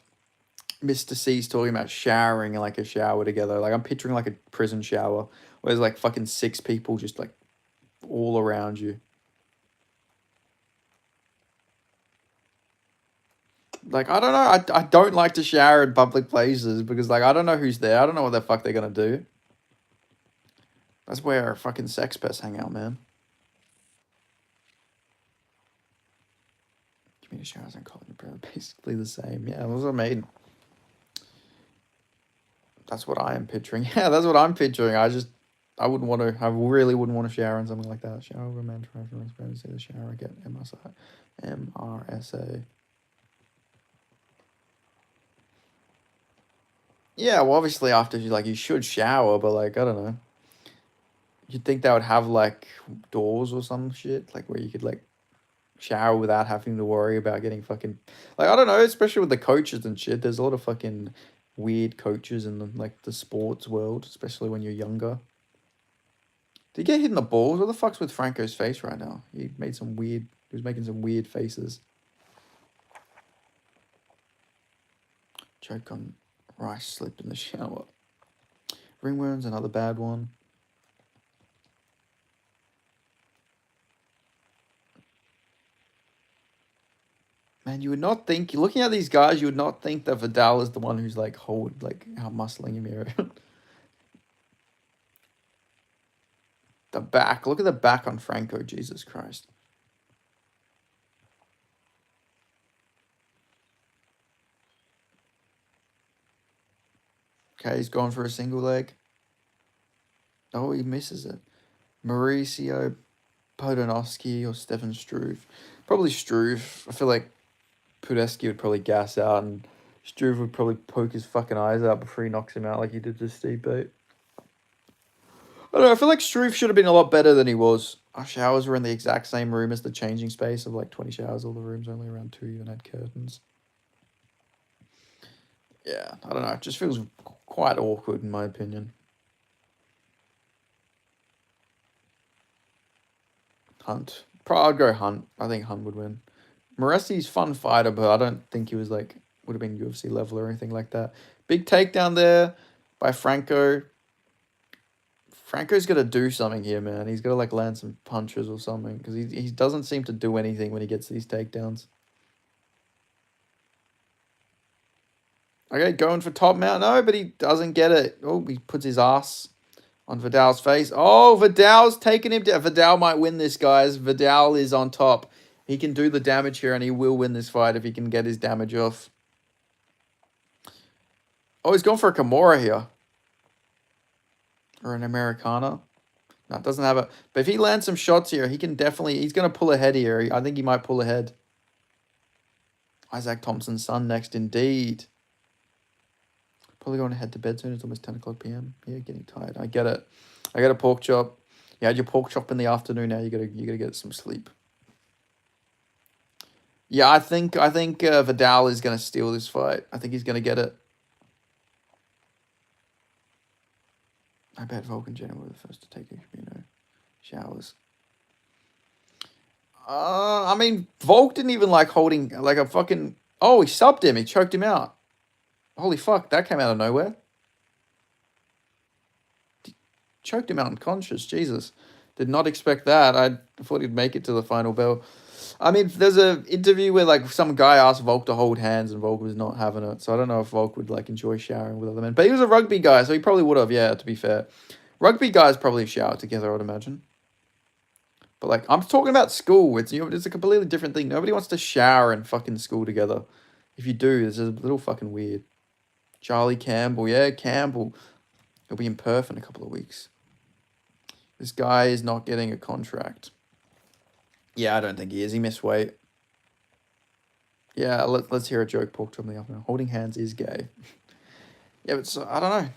Mr. C's talking about showering in, like, a shower together. Like, I'm picturing, like, a prison shower where there's, like, fucking 6 people just, like, all around you. Like, I don't know. I don't like to shower in public places because, like, I don't know who's there. I don't know what the fuck they're going to do. That's where fucking sex pests hang out, man. Community showers and college are basically the same. Yeah, that's what I mean. That's what I am picturing. Yeah, that's what I'm picturing. I wouldn't want to, I really wouldn't want to shower in something like that. Shower over a man trying to see the shower, get MRSA. Yeah, well, obviously after you should shower, but like, I don't know. You'd think they would have like doors or some shit, like where you could like shower without having to worry about getting fucking, like, I don't know, especially with the coaches and shit. There's a lot of fucking weird coaches in the sports world, especially when you're younger. Did he get hit in the balls? What the fuck's with Franco's face right now? He was making some weird faces. Choke on rice slipped in the shower. Ringworm's another bad one. Man, you would not think, looking at these guys, you would not think that Vidal is the one who's like how muscling him here. The back. Look at the back on Franco. Jesus Christ. Okay, he's gone for a single leg. Oh, he misses it. Mauricio Podolski or Stefan Struve. Probably Struve. I feel like Podolski would probably gas out and Struve would probably poke his fucking eyes out before he knocks him out like he did to Steve Bate. I don't know, I feel like Struve should have been a lot better than he was. Our showers were in the exact same room as the changing space of like 20 showers. All the rooms only around 2 even had curtains. Yeah, I don't know. It just feels quite awkward in my opinion. Hunt. I'd go Hunt. I think Hunt would win. Moressi's fun fighter, but I don't think he was like, would have been UFC level or anything like that. Big takedown there by Franco. Franco's got to do something here, man. He's got to like land some punches or something because he doesn't seem to do anything when he gets these takedowns. Okay, going for top mount. No, but he doesn't get it. Oh, he puts his ass on Vidal's face. Oh, Vidal's taking him down. Vidal might win this, guys. Vidal is on top. He can do the damage here, and he will win this fight if he can get his damage off. Oh, he's gone for a Kimura here. Or an Americana. No, it doesn't have a... But if he lands some shots here, he can definitely... He's going to pull ahead here. I think he might pull ahead. Isaac Thompson's son next, indeed. Probably going to head to bed soon. It's almost 10 o'clock p.m. Yeah, getting tired. I get it. I got a pork chop. You had your pork chop in the afternoon. Now you gotta get some sleep. Yeah, I think Vidal is gonna steal this fight. I think he's gonna get it. I bet Volk and Jenna were the first to take showers. I mean, Volk didn't even like holding like a fucking... Oh, he subbed him. He choked him out. Holy fuck, that came out of nowhere. Choked him out unconscious, Jesus. Did not expect that. I thought he'd make it to the final bell. I mean, there's a interview where like some guy asked Volk to hold hands, and Volk was not having it. So I don't know if Volk would like enjoy showering with other men. But he was a rugby guy, so he probably would have. Yeah, to be fair, rugby guys probably shower together, I'd imagine. But like, I'm talking about school. It's a completely different thing. Nobody wants to shower in fucking school together. If you do, it's a little fucking weird. Charlie Campbell, yeah, Campbell. He'll be in Perth in a couple of weeks. This guy is not getting a contract. Yeah, I don't think he is. He missed weight. Yeah, let's hear a joke. Pork chop in the oven. Holding hands is gay. Yeah, but I don't know.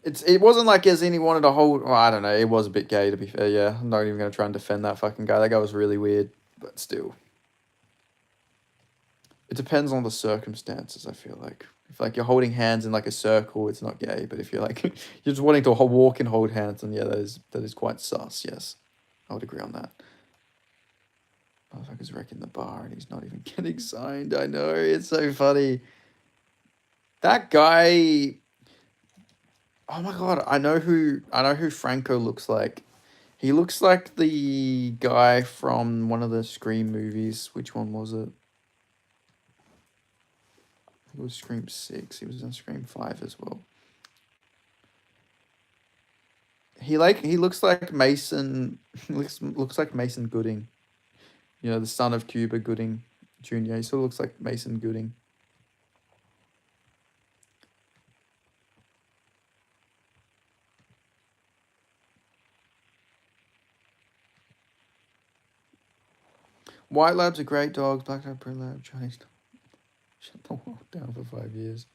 It wasn't like as in he wanted to hold. Well, I don't know. It was a bit gay to be fair. Yeah, I'm not even gonna try and defend that fucking guy. That guy was really weird, but still. It depends on the circumstances. I feel like if like you're holding hands in like a circle, it's not gay. But if you're like you're just wanting to walk and hold hands, then yeah, that is quite sus. Yes, I would agree on that. Motherfucker's wrecking the bar and he's not even getting signed. I know, it's so funny. That guy. Oh my god, I know who Franco looks like. He looks like the guy from one of the Scream movies. Which one was it? It was Scream 6. He was in Scream 5 as well. He looks like Mason. Looks like Mason Gooding. You know, the son of Cuba Gooding Jr. He sort of looks like Mason Gooding. White labs are great dogs. Black lab, brown lab, Chinese. Shut the world down for 5 years.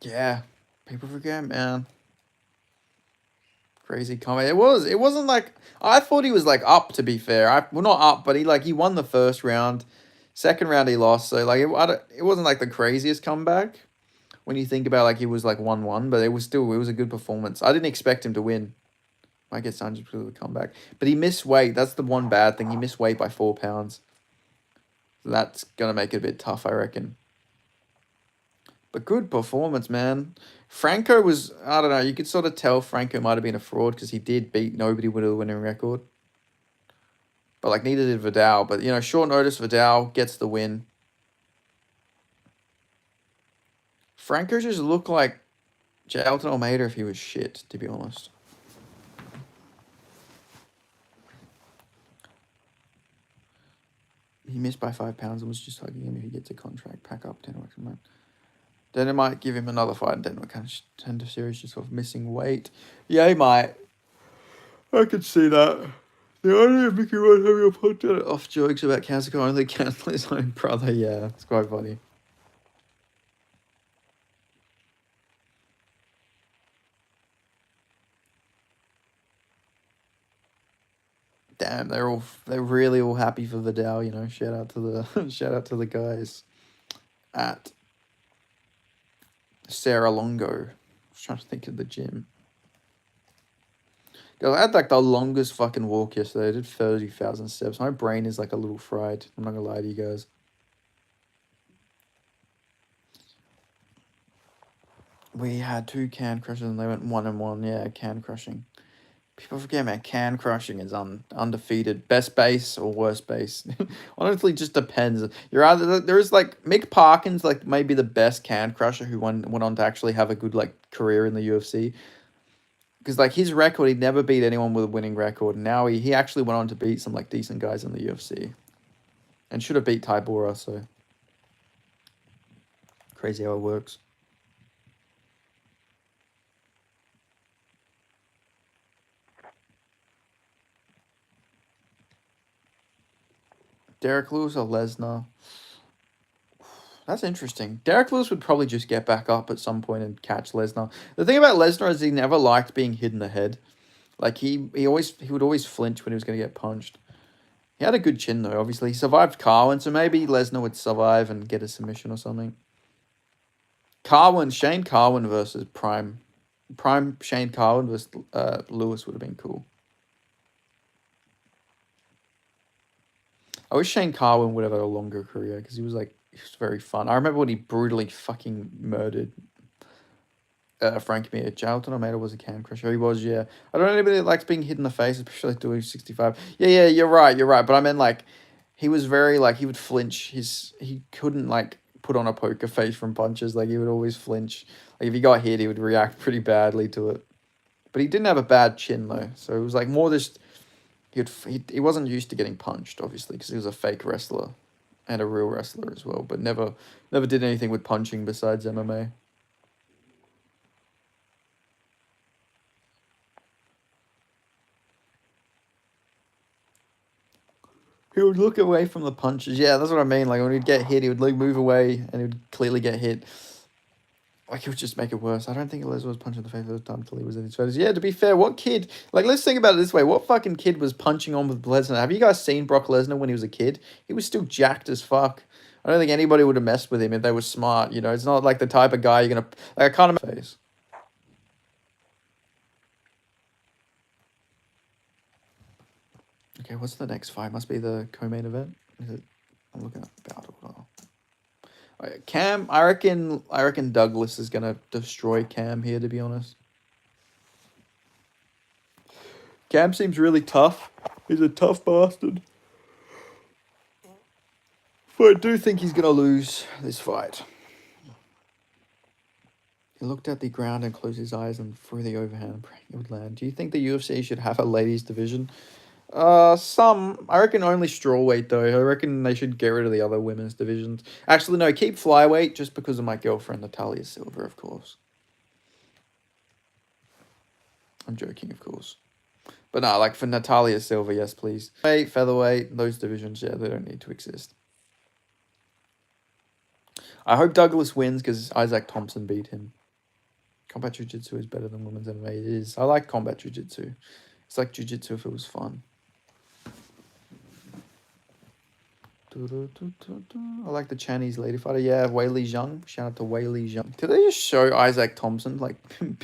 Yeah, people forget, man. Crazy comment. It wasn't like I thought he was like up. To be fair, well not up, but he won the first round. Second round he lost, so like it wasn't like the craziest comeback when you think about like he was like 1-1, but it was a good performance. I didn't expect him to win. Might get signed just because of the comeback, but he missed weight. That's the one bad thing. He missed weight by 4 pounds. So that's gonna make it a bit tough, I reckon. But good performance, man. Franco was, I don't know, you could sort of tell Franco might have been a fraud because he did beat nobody with a winning record. But, like, neither did Vidal. But, you know, short notice, Vidal gets the win. Franco just looked like Elton Almeida if he was shit, to be honest. He missed by 5 pounds and was just hugging him if he gets a contract. Pack up 10 weeks a month. Then it might give him another fight, and then we're kind of tender series just of missing weight. Yeah, he might. I could see that. The idea of Mickey Mouse having a podcast off jokes about cancer can only cancel his own brother. Yeah, it's quite funny. Damn, they're really all happy for Vidal. You know, shout out to the guys at Sarah Longo. I was trying to think of the gym. I had like the longest fucking walk yesterday. I did 30,000 steps. My brain is like a little fried. I'm not gonna lie to you guys. We had 2 can crushers and they went 1-1. Yeah, can crushing. People forget, man. Can crushing is undefeated. Best base or worst base. Honestly, just depends. You're either there's like Mick Parkins, like maybe the best can crusher who went on to actually have a good like career in the UFC. Because like his record, he'd never beat anyone with a winning record. And now he actually went on to beat some like decent guys in the UFC, and should have beat Tybura. So crazy how it works. Derek Lewis or Lesnar? That's interesting. Derek Lewis would probably just get back up at some point and catch Lesnar. The thing about Lesnar is he never liked being hit in the head. Like he would always flinch when he was going to get punched. He had a good chin though. Obviously, he survived Carwin, so maybe Lesnar would survive and get a submission or something. Shane Carwin versus Prime Shane Carwin versus Lewis would have been cool. I wish Shane Carwin would have had a longer career because he was very fun. I remember when he brutally fucking murdered Frank Mir. Charlton Almeida was a can crusher. He was, yeah. I don't know anybody that likes being hit in the face, especially doing 65. Yeah, you're right, you're right. But I meant like he was very like he would flinch. He couldn't like put on a poker face from punches. Like he would always flinch. Like if he got hit, he would react pretty badly to it. But he didn't have a bad chin though, so it was like more just he wasn't used to getting punched, obviously, because he was a fake wrestler and a real wrestler as well. But never did anything with punching besides MMA. He would look away from the punches. Yeah, that's what I mean. Like when he'd get hit, he would like move away and he would clearly get hit. Like it would just make it worse. I don't think Lesnar was punched in the face all the time until he was in his 30s. Yeah, to be fair, what kid? Like let's think about it this way: what fucking kid was punching on with Lesnar? Have you guys seen Brock Lesnar when he was a kid? He was still jacked as fuck. I don't think anybody would have messed with him if they were smart. You know, it's not like the type of guy you're gonna like. I can't imagine face. Okay, what's the next fight? Must be the co-main event. Is it? I'm looking at the battle order. Right, Cam, I reckon Douglas is gonna destroy Cam here. To be honest, Cam seems really tough. He's a tough bastard. But I do think he's gonna lose this fight. He looked at the ground and closed his eyes and threw the overhand, praying it would land. Do you think the UFC should have a ladies division? Some. I reckon only strawweight though. I reckon they should get rid of the other women's divisions. Actually, no, keep flyweight just because of my girlfriend Natalia Silva, of course. I'm joking, of course. But no, like for Natalia Silva, yes, please. Weight, featherweight, those divisions, yeah, they don't need to exist. I hope Douglas wins because Isaac Thompson beat him. Combat Jiu-Jitsu is better than women's MMA. It is. I like combat Jiu-Jitsu. It's like Jiu-Jitsu if it was fun. I like the Chinese lady fighter. Yeah, Weili Zhang. Shout out to Weili Zhang. Did they just show Isaac Thompson like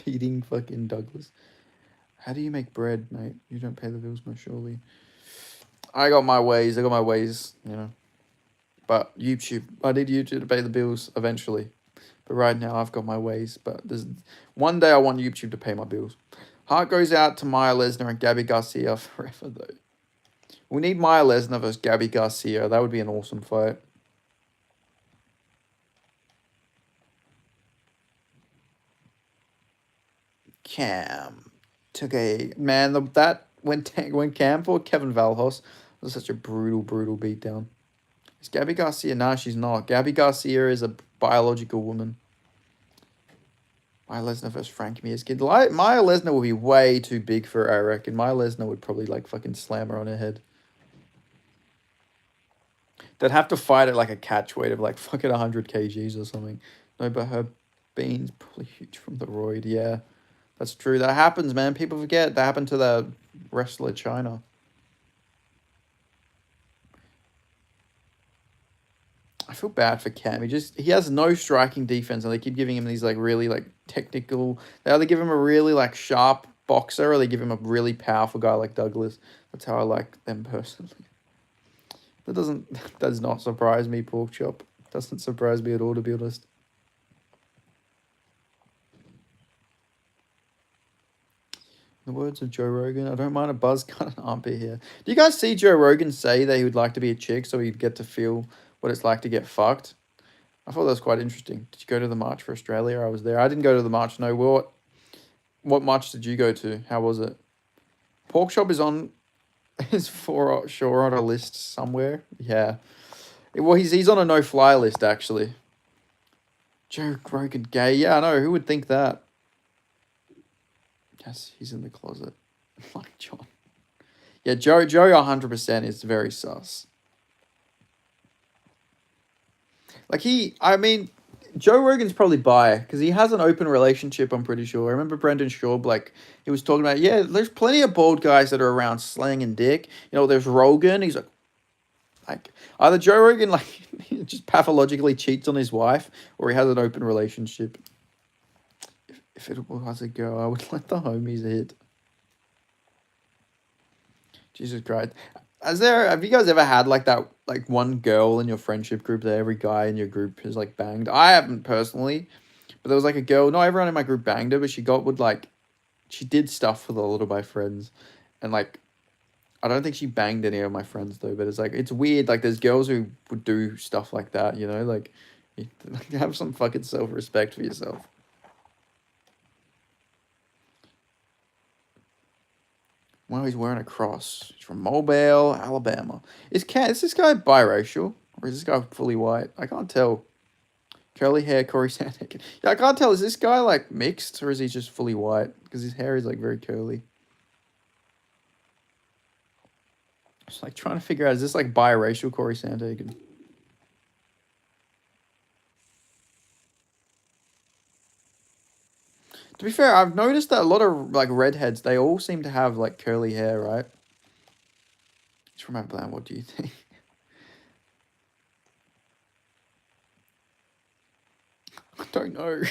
beating fucking Douglas? How do you make bread, mate? You don't pay the bills, most surely. I got my ways, you know. But YouTube, I need YouTube to pay the bills eventually. But right now, I've got my ways. But there's one day I want YouTube to pay my bills. Heart goes out to Maya Lesnar and Gabby Garcia forever, though. We need Maya Lesnar versus Gabby Garcia. That would be an awesome fight. Cam took a man. That when Cam fought Kevin Valhos was such a brutal beatdown. Is Gabby Garcia? Nah, she's not. Gabby Garcia is a biological woman. Maya Lesnar versus Frank Mir's kid. Maya Lesnar would be way too big for her, I reckon. Maya Lesnar would probably like fucking slam her on her head. They'd have to fight at like a catch weight of like fucking 100 kgs or something. No, but her bean's probably huge from the roid. Yeah, that's true. That happens, man. People forget. That happened to the wrestler China. I feel bad for Cam. He has no striking defense, and they keep giving him these like really like technical. They either give him a really like sharp boxer, or they give him a really powerful guy like Douglas. That's how I like them personally. That does not surprise me, pork chop. Doesn't surprise me at all, to be honest. In the words of Joe Rogan, I don't mind a buzz cut and armpit here. Do you guys see Joe Rogan say that he would like to be a chick so he'd get to feel what it's like to get fucked? I thought that was quite interesting. Did you go to the March for Australia? I was there. I didn't go to the March. No, what march did you go to? How was it? Pork chop is on is for sure on a list somewhere. Yeah. Well, he's on a no-fly list, actually. Joe Rogan gay. Yeah, I know. Who would think that? Yes, he's in the closet. Like John. Yeah, Joe 100% is very sus. Like Joe Rogan's probably bi because he has an open relationship, I'm pretty sure. I remember Brendan Schaub, like, he was talking about, yeah, there's plenty of bald guys that are around slanging dick. You know, there's Rogan. He's like either Joe Rogan, like, just pathologically cheats on his wife or he has an open relationship. If it was a girl, I would let the homies hit. Jesus Christ. Have you guys ever had like that, one girl in your friendship group that every guy in your group has like banged? I haven't personally, But there was like a girl. Not everyone in my group banged her, but she did stuff with a lot of my friends, and like I don't think she banged any of my friends though. But it's weird. Like there's girls who would do stuff like that. Like you have some fucking self-respect for yourself. Well, he's wearing a cross. He's from Mobile, Alabama. Is this guy biracial or is this guy fully white? I can't tell. Curly hair, Corey Sandhagen. Yeah, I can't tell. Is this guy like mixed or is he just fully white? Because his hair is like very curly. Just like trying to figure out, is this like biracial Corey Sandhagen? To be fair, I've noticed that a lot of like redheads, they all seem to have like curly hair, right? Just remember that. What do you think? I don't know.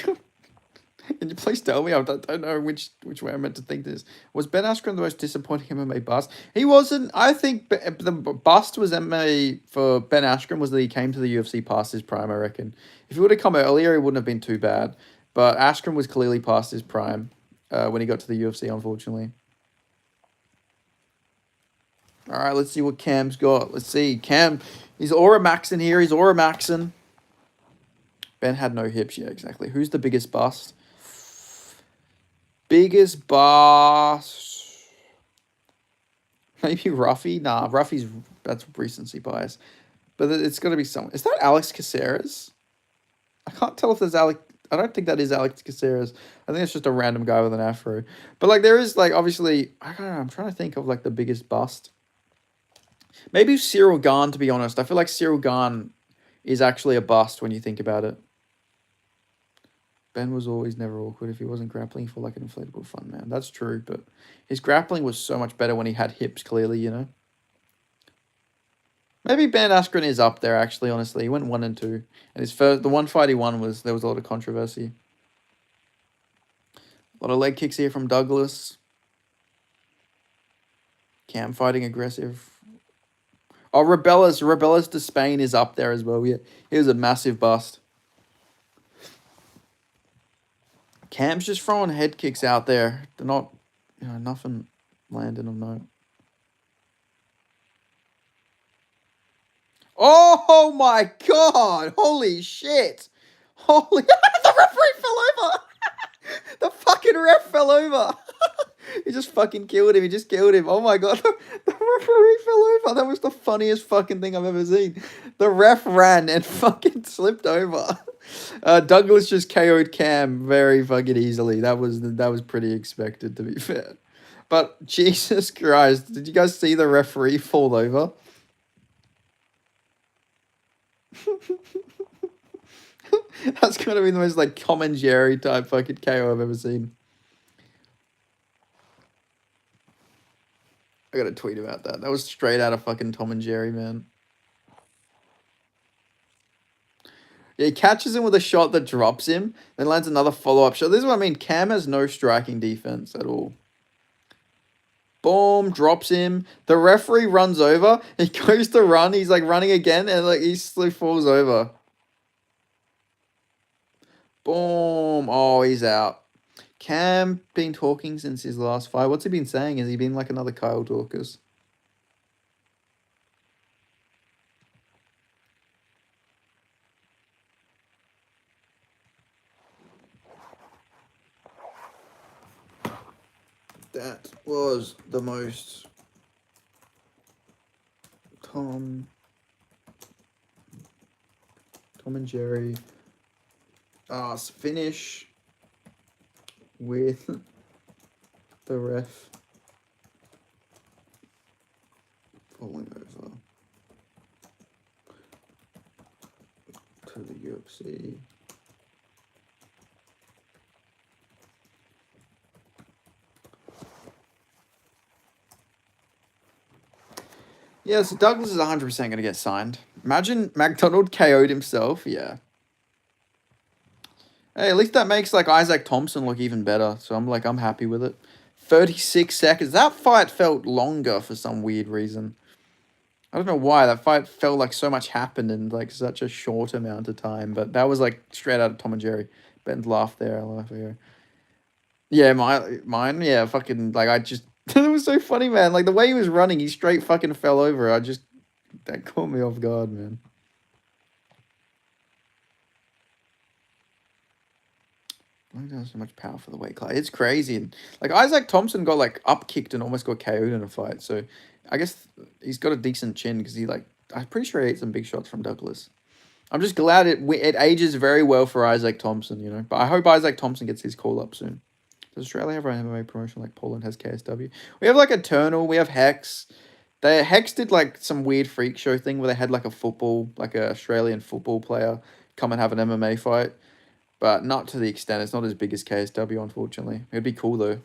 Can you please tell me? I don't know which way I'm meant to think this. Was Ben Askren the most disappointing MMA bust? He wasn't. I think the bust was MMA for Ben Askren was that he came to the UFC past his prime, I reckon. If he would have come earlier, he wouldn't have been too bad. But Askren was clearly past his prime when he got to the UFC, unfortunately. All right, let's see what Cam's got. Let's see. Cam, he's aura maxing here. He's aura maxing. Ben had no hips. Yeah, exactly. Who's the biggest bust? Biggest bust. Maybe Ruffy? Nah, that's recency bias. But it's got to be someone. Is that Alex Caceres? I can't tell if there's Alex. I don't think that is Alex Caceres. I think it's just a random guy with an afro. But like there is like obviously, I don't know. I'm trying to think of like the biggest bust. Maybe Cyril Gahn, to be honest. I feel like Cyril Gahn is actually a bust when you think about it. Ben was always never awkward if he wasn't grappling for like an inflatable fun man. That's true, but his grappling was so much better when he had hips, clearly, Maybe Ben Askren is up there, actually, honestly. He went 1 and 2. And the one fight he won there was a lot of controversy. A lot of leg kicks here from Douglas. Cam fighting aggressive. Oh, Rebellas to Spain is up there as well. Yeah, he was a massive bust. Cam's just throwing head kicks out there. They're not, nothing landing of note. Oh my god! Holy shit! Holy... the referee fell over! The fucking ref fell over! He just fucking killed him. He just killed him. Oh my god. The referee fell over. That was the funniest fucking thing I've ever seen. The ref ran and fucking slipped over. Douglas just KO'd Cam very fucking easily. That was pretty expected, to be fair. But Jesus Christ, did you guys see the referee fall over? That's gonna be the most like Tom and Jerry type fucking KO I've ever seen. I got a tweet about that. That was straight out of fucking Tom and Jerry, man. Yeah, he catches him with a shot that drops him, then lands another follow-up shot. This is what I mean. Cam has no striking defense at all. Boom, drops him. The referee runs over. He goes to run. He's like running again, and like he falls over. Boom. Oh, he's out. Cam been talking since his last fight. What's he been saying? Has he been like another Kyle Dorcas? That was the most Tom and Jerry finish with the ref falling over to the UFC. Yeah, so Douglas is 100% going to get signed. Imagine McDonald KO'd himself. Yeah. Hey, at least that makes like Isaac Thompson look even better. So I'm happy with it. 36 seconds. That fight felt longer for some weird reason. I don't know why. That fight felt like so much happened in like such a short amount of time. But that was like straight out of Tom and Jerry. Ben's laugh there. I laugh here. Yeah, mine. Yeah, fucking like I just it was so funny, man. Like the way he was running, he straight fucking fell over. That caught me off guard, man. Why does so much power for the weight class? It's crazy. And like Isaac Thompson got like up kicked and almost got KO'd in a fight. So I guess he's got a decent chin because I'm pretty sure he ate some big shots from Douglas. I'm just glad it ages very well for Isaac Thompson, you know. But I hope Isaac Thompson gets his call up soon. Does Australia have an MMA promotion like Poland has KSW? We have like Eternal, we have Hex. Hex did like some weird freak show thing where they had like like a Australian football player come and have an MMA fight. But not to the extent. It's not as big as KSW, unfortunately. It'd be cool though.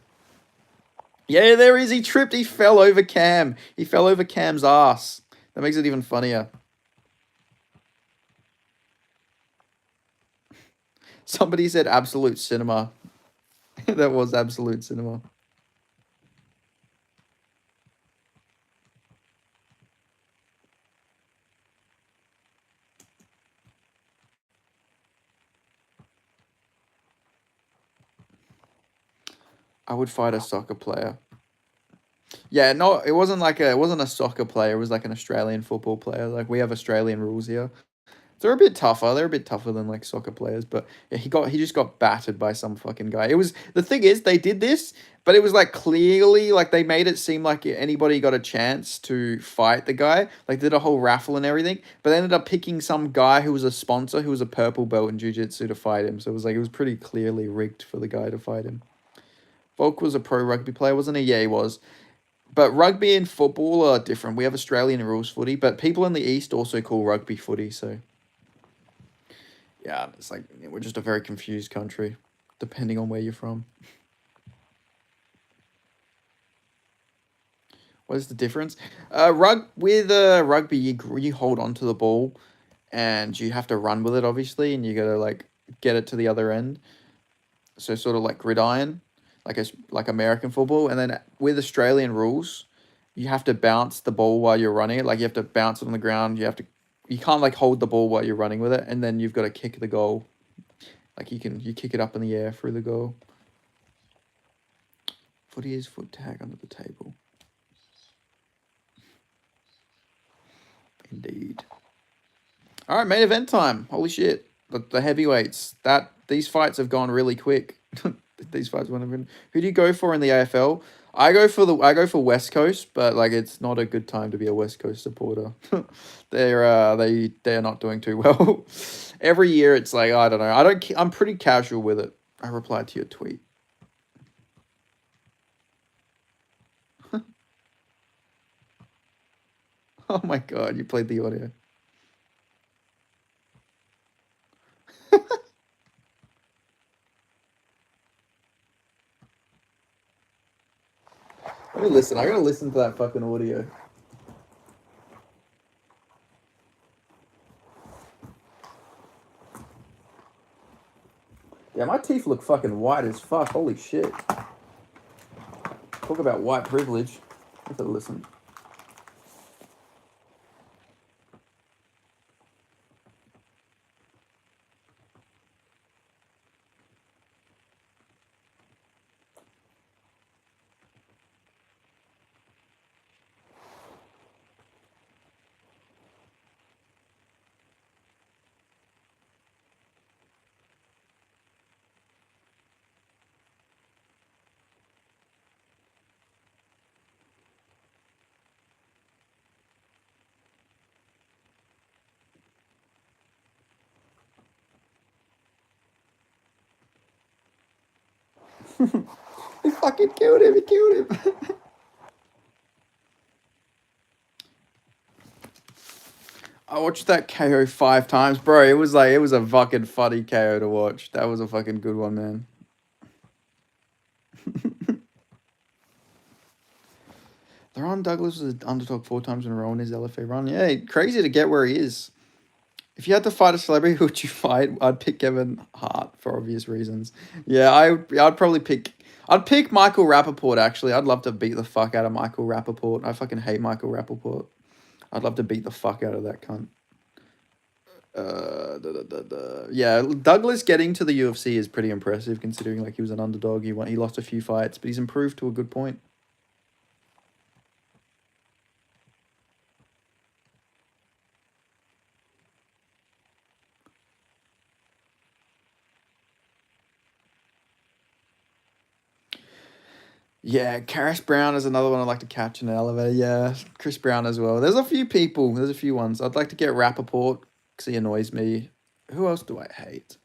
Yeah, there is. He tripped. He fell over Cam. He fell over Cam's ass. That makes it even funnier. Somebody said absolute cinema. That was absolute cinema. I would fight a soccer player. Yeah, no, it wasn't a soccer player. It was like an Australian football player. Like we have Australian rules here. They're a bit tougher. They're a bit tougher than like soccer players, but yeah, he just got battered by some fucking guy. It was the thing is they did this, but it was like clearly like they made it seem like anybody got a chance to fight the guy. Like did a whole raffle and everything, but they ended up picking some guy who was a sponsor who was a purple belt in jiu-jitsu to fight him. So it was pretty clearly rigged for the guy to fight him. Volk was a pro rugby player, wasn't he? Yeah, he was. But rugby and football are different. We have Australian rules footy, but people in the East also call rugby footy, so yeah, it's like we're just a very confused country, depending on where you're from. What is the difference? Rugby, you hold on to the ball, and you have to run with it, obviously, and you gotta like get it to the other end. So sort of like gridiron, like American football, and then with Australian rules, you have to bounce the ball while you're running it. Like you have to bounce it on the ground. You can't like hold the ball while you're running with it, and then you've got to kick the goal. Like you kick it up in the air through the goal. Footy is foot tag under the table. Indeed. All right, main event time. Holy shit. The heavyweights. These fights have gone really quick. These fights wouldn't have been. Who do you go for in the AFL? I go for West Coast, but like it's not a good time to be a West Coast supporter. They're not doing too well. Every year it's like I don't know. I'm pretty casual with it. I replied to your tweet. Oh my god, you played the audio. Let me listen. I gotta listen to that fucking audio. Yeah, my teeth look fucking white as fuck. Holy shit. Talk about white privilege. I have to listen. He fucking killed him. He killed him. I watched that KO 5 times, bro. It was a fucking funny KO to watch. That was a fucking good one, man. Theron Douglas was an underdog 4 times in a row in his LFA run. Yeah, crazy to get where he is. If you had to fight a celebrity, who would you fight? I'd pick Kevin Hart for obvious reasons. Yeah, I'd probably pick. I'd pick Michael Rappaport, actually. I'd love to beat the fuck out of Michael Rappaport. I fucking hate Michael Rappaport. I'd love to beat the fuck out of that cunt. Yeah, Douglas getting to the UFC is pretty impressive considering like he was an underdog. He lost a few fights, but he's improved to a good point. Yeah, Chris Brown is another one I'd like to catch in an elevator. Yeah, Chris Brown as well. There's a few people. There's a few ones. I'd like to get Rappaport because he annoys me. Who else do I hate?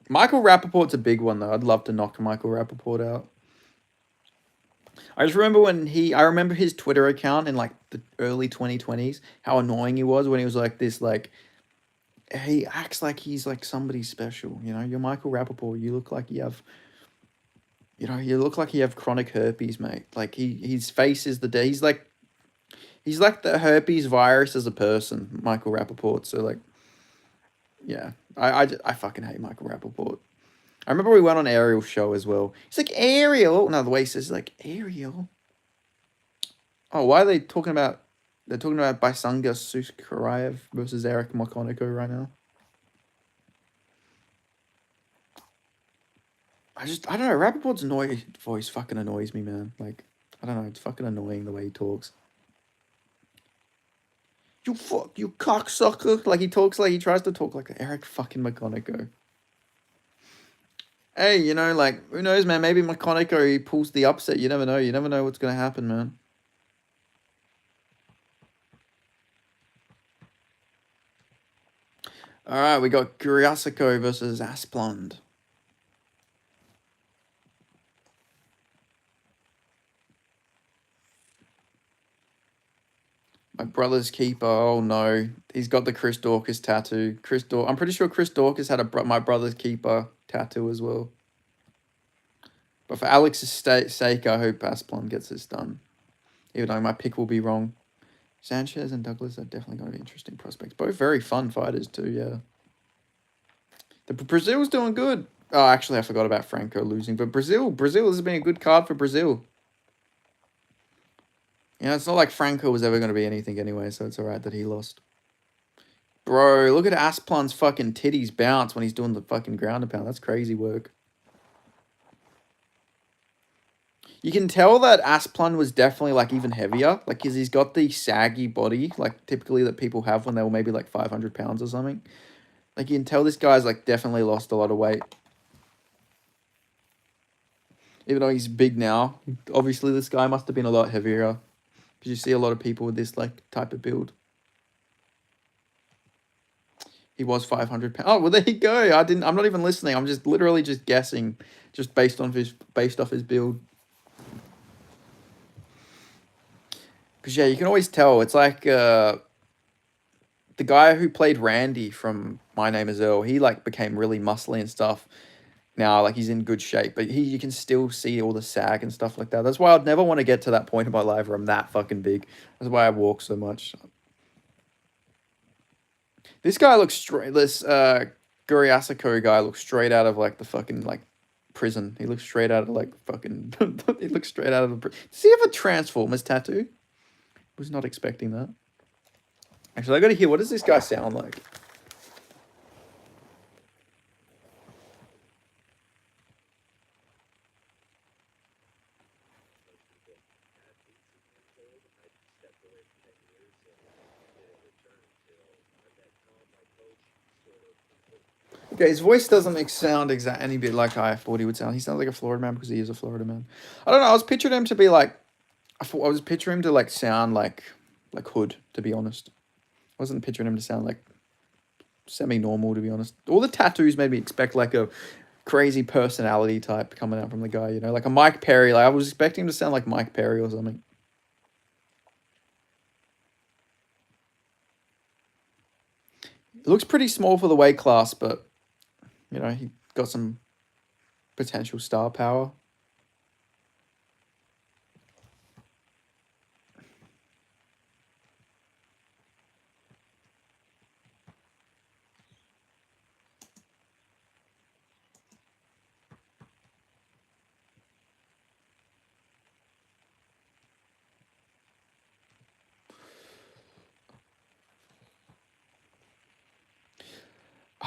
Michael Rappaport's a big one though. I'd love to knock Michael Rappaport out. I just remember I remember his Twitter account in like the early 2020s, how annoying he was when he was like this, like, he acts like he's like somebody special, you know? You're Michael Rappaport. You look like you have, you look like you have chronic herpes, mate. Like his face is he's like the herpes virus as a person, Michael Rappaport. So like, yeah, I fucking hate Michael Rappaport. I remember we went on Ariel's show as well. He's like, Ariel. No, the way he says like Ariel. Oh, why are they talking about? They're talking about Baisunga Suskarayev versus Eric Makoniko right now. I don't know. Rappaport's voice fucking annoys me, man. Like, I don't know. It's fucking annoying the way he talks. You cocksucker. Like, he tries to talk like Eric fucking Makoniko. Hey, like, who knows, man? Maybe Makoniko, he pulls the upset. You never know. You never know what's going to happen, man. All right, we got Guriasako versus Asplund. My brother's keeper. Oh no, he's got the Chris Dorcas tattoo. I'm pretty sure Chris Dorcas had my brother's keeper tattoo as well. But for Alex's sake, I hope Asplund gets this done. Even though my pick will be wrong. Sanchez and Douglas are definitely going to be interesting prospects. Both very fun fighters too, yeah. The Brazil's doing good. Oh, actually, I forgot about Franco losing. But Brazil has been a good card for Brazil. It's not like Franco was ever going to be anything anyway, so it's alright that he lost. Bro, look at Asplund's fucking titties bounce when he's doing the fucking ground and pound. That's crazy work. You can tell that Asplund was definitely, like, even heavier. Like, because he's got the saggy body, like, typically that people have when they were maybe, like, 500 pounds or something. Like, you can tell this guy's, like, definitely lost a lot of weight. Even though he's big now. Obviously, this guy must have been a lot heavier. Because you see a lot of people with this, like, type of build. He was 500 pounds. Oh, well, there you go. I'm not even listening. I'm just literally just guessing, just based off his build. Because, yeah, you can always tell. It's like the guy who played Randy from My Name is Earl, he, like, became really muscly and stuff. Now, like, he's in good shape. But you can still see all the sag and stuff like that. That's why I'd never want to get to that point in my life where I'm that fucking big. That's why I walk so much. This guy looks straight. This Guriasako guy looks straight out of, like, the fucking, like, prison. He looks straight out of, like, fucking... he looks straight out of the... Does he have a Transformers tattoo? Was not expecting that. Actually, I gotta hear, what does this guy sound like? Okay, his voice doesn't sound any bit like I thought he would sound. He sounds like a Florida man because he is a Florida man. I don't know. I was picturing him to be like, I was picturing him to like sound like Hood. To be honest, I wasn't picturing him to sound like semi-normal. To be honest, all the tattoos made me expect like a crazy personality type coming out from the guy. Like a Mike Perry. Like I was expecting him to sound like Mike Perry or something. It looks pretty small for the weight class, but he got some potential star power.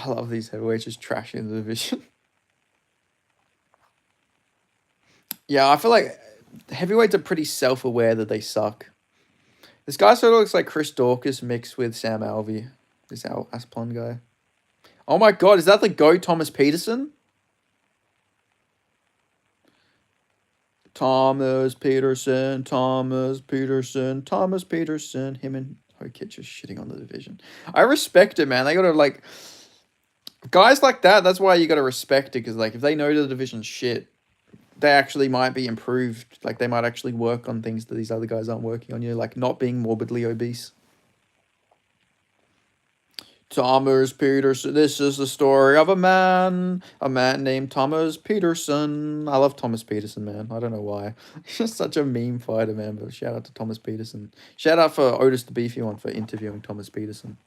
I love these heavyweights just trashing the division. Yeah, I feel like heavyweights are pretty self-aware that they suck. This guy sort of looks like Chris Dawkins mixed with Sam Alvey. This Asplund guy. Oh my god, is that the GOAT Thomas Peterson? Thomas Peterson. Him and Hokic just shitting on the division. I respect it, man. They gotta, like, guys like that, that's why you gotta respect it, because, like, if they know the division's shit, they actually might be improved. Like, they might actually work on things that these other guys aren't working on. You know, like not being morbidly obese. Thomas Peterson. This is the story of a man named Thomas Peterson. I love Thomas Peterson, man. I don't know why. He's just such a meme fighter, man. But shout out to Thomas Peterson. Shout out for Otis the Beefy One for interviewing Thomas Peterson.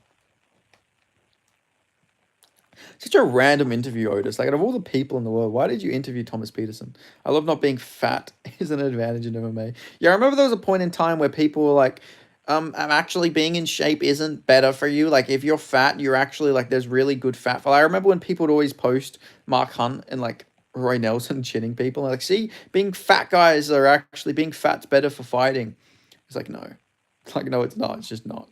Such a random interview, Otis. Like, out of all the people in the world, why did you interview Thomas Peterson? I love not being fat is an advantage in MMA. Yeah, I remember there was a point in time where people were like, actually being in shape isn't better for you. Like, if you're fat, you're actually, like, there's really good fat. I remember when people would always post Mark Hunt and, like, Roy Nelson chinning people. Like, see, being fat guys are actually, being fat's better for fighting. It's like, no. It's like, no, it's not. It's just not.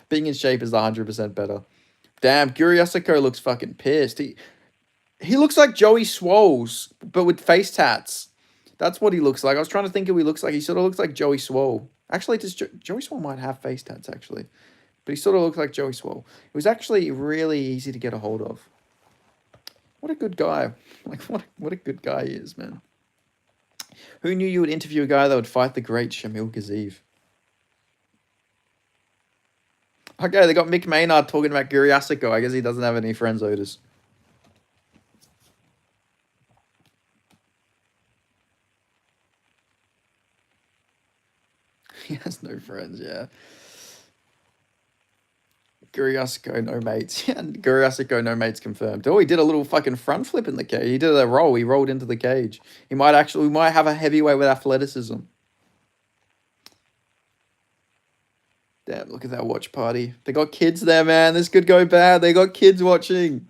Being in shape is 100% better. Damn, Guriasako looks fucking pissed. He looks like Joey Swoles, but with face tats. That's what he looks like. I was trying to think of who he looks like. He sort of looks like Joey Swole. Actually, Joey Swole might have face tats, actually. But he sort of looks like Joey Swole. It was actually really easy to get a hold of. What a good guy. Like, what a good guy he is, man. Who knew you would interview a guy that would fight the great Shamil Gaziev? Okay, they got Mick Maynard talking about Guriasako. I guess he doesn't have any friends, Otis. He has no friends, yeah. Guriasako, no mates. Yeah, Guriasako, no mates confirmed. Oh, he did a little fucking front flip in the cage. He did a roll. He rolled into the cage. We might have a heavyweight with athleticism. Damn, look at that watch party. They got kids there, man. This could go bad. They got kids watching.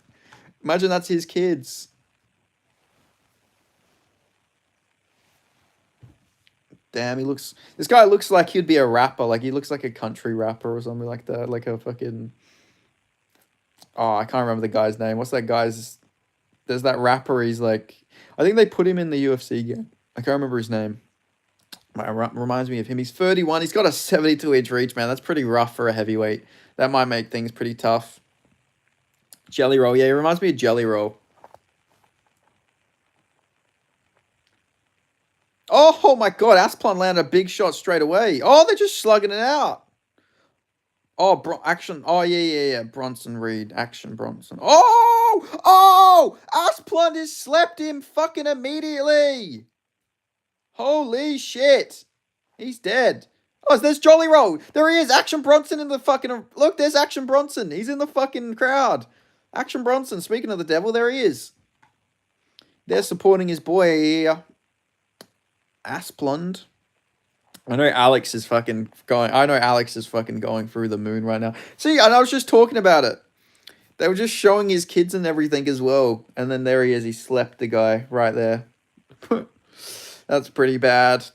Imagine that's his kids. Damn, this guy looks like he'd be a rapper. Like, he looks like a country rapper or something like that. Like a fucking, oh, I can't remember the guy's name. What's that guy's, there's that rapper. He's like, I think they put him in the UFC game. I can't remember his name. Reminds me of him. He's 31. He's got a 72-inch reach, man. That's pretty rough for a heavyweight. That might make things pretty tough. Jelly Roll. Yeah, he reminds me of Jelly Roll. Oh my god, Asplund landed a big shot straight away. Oh, they're just slugging it out. Oh, action. Oh, yeah. Bronson Reed. Action Bronson. Oh! Asplund has slept him fucking immediately. Holy shit. He's dead. Oh, there's Jolly Roll. There he is. Action Bronson in the fucking... Look, there's Action Bronson. He's in the fucking crowd. Action Bronson. Speaking of the devil, there he is. They're supporting his boy, Asplund. I know Alex is fucking going through the moon right now. See, and I was just talking about it. They were just showing his kids and everything as well. And then there he is. He slept the guy right there. That's pretty bad.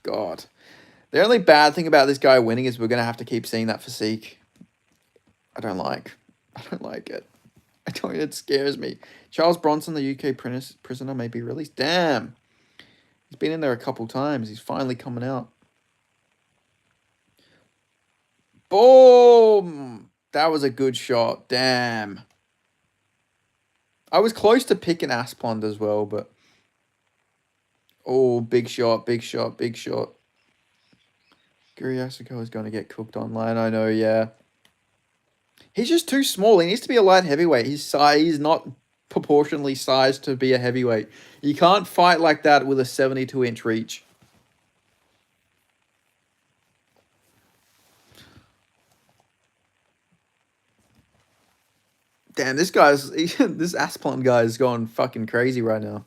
God. The only bad thing about this guy winning is we're going to have to keep seeing that physique. I don't like it. It scares me. Charles Bronson, the UK prisoner, may be released. Damn. He's been in there a couple times. He's finally coming out. Boom! That was a good shot. Damn. I was close to picking Asplund as well, but... Oh, big shot. Guriasako is going to get cooked online, I know, yeah. He's just too small. He needs to be a light heavyweight. He's not proportionally sized to be a heavyweight. You can't fight like that with a 72-inch reach. Damn, this Asplund guy is going fucking crazy right now.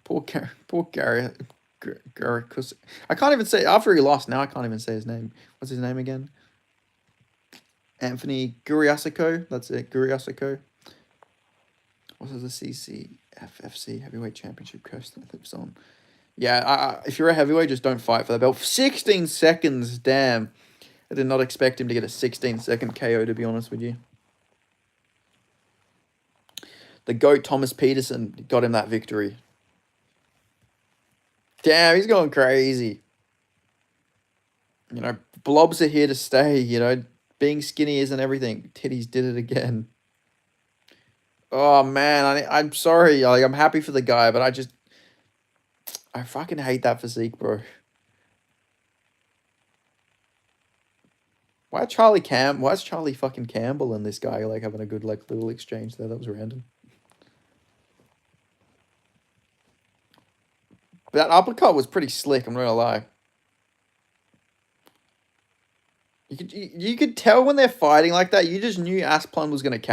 Poor Gary. I can't even say, after he lost, now I can't even say his name. What's his name again? Anthony Guriasiko. That's it, Guriasiko. What is the CCFFC Heavyweight Championship coast that lives on? Yeah, if you're a heavyweight, just don't fight for the belt. 16 seconds, damn. I did not expect him to get a 16-second KO, to be honest with you. The GOAT, Thomas Peterson, got him that victory. Damn, he's going crazy. You know, blobs are here to stay, you know. Being skinny isn't everything. Titties did it again. Oh, man, I'm sorry. Like, I'm happy for the guy, but I fucking hate that physique, bro. Why is Charlie fucking Campbell and this guy, like, having a good, like, little exchange there? That was random. But that uppercut was pretty slick, I'm not gonna lie. You could tell when they're fighting like that, you just knew Asplund was gonna catch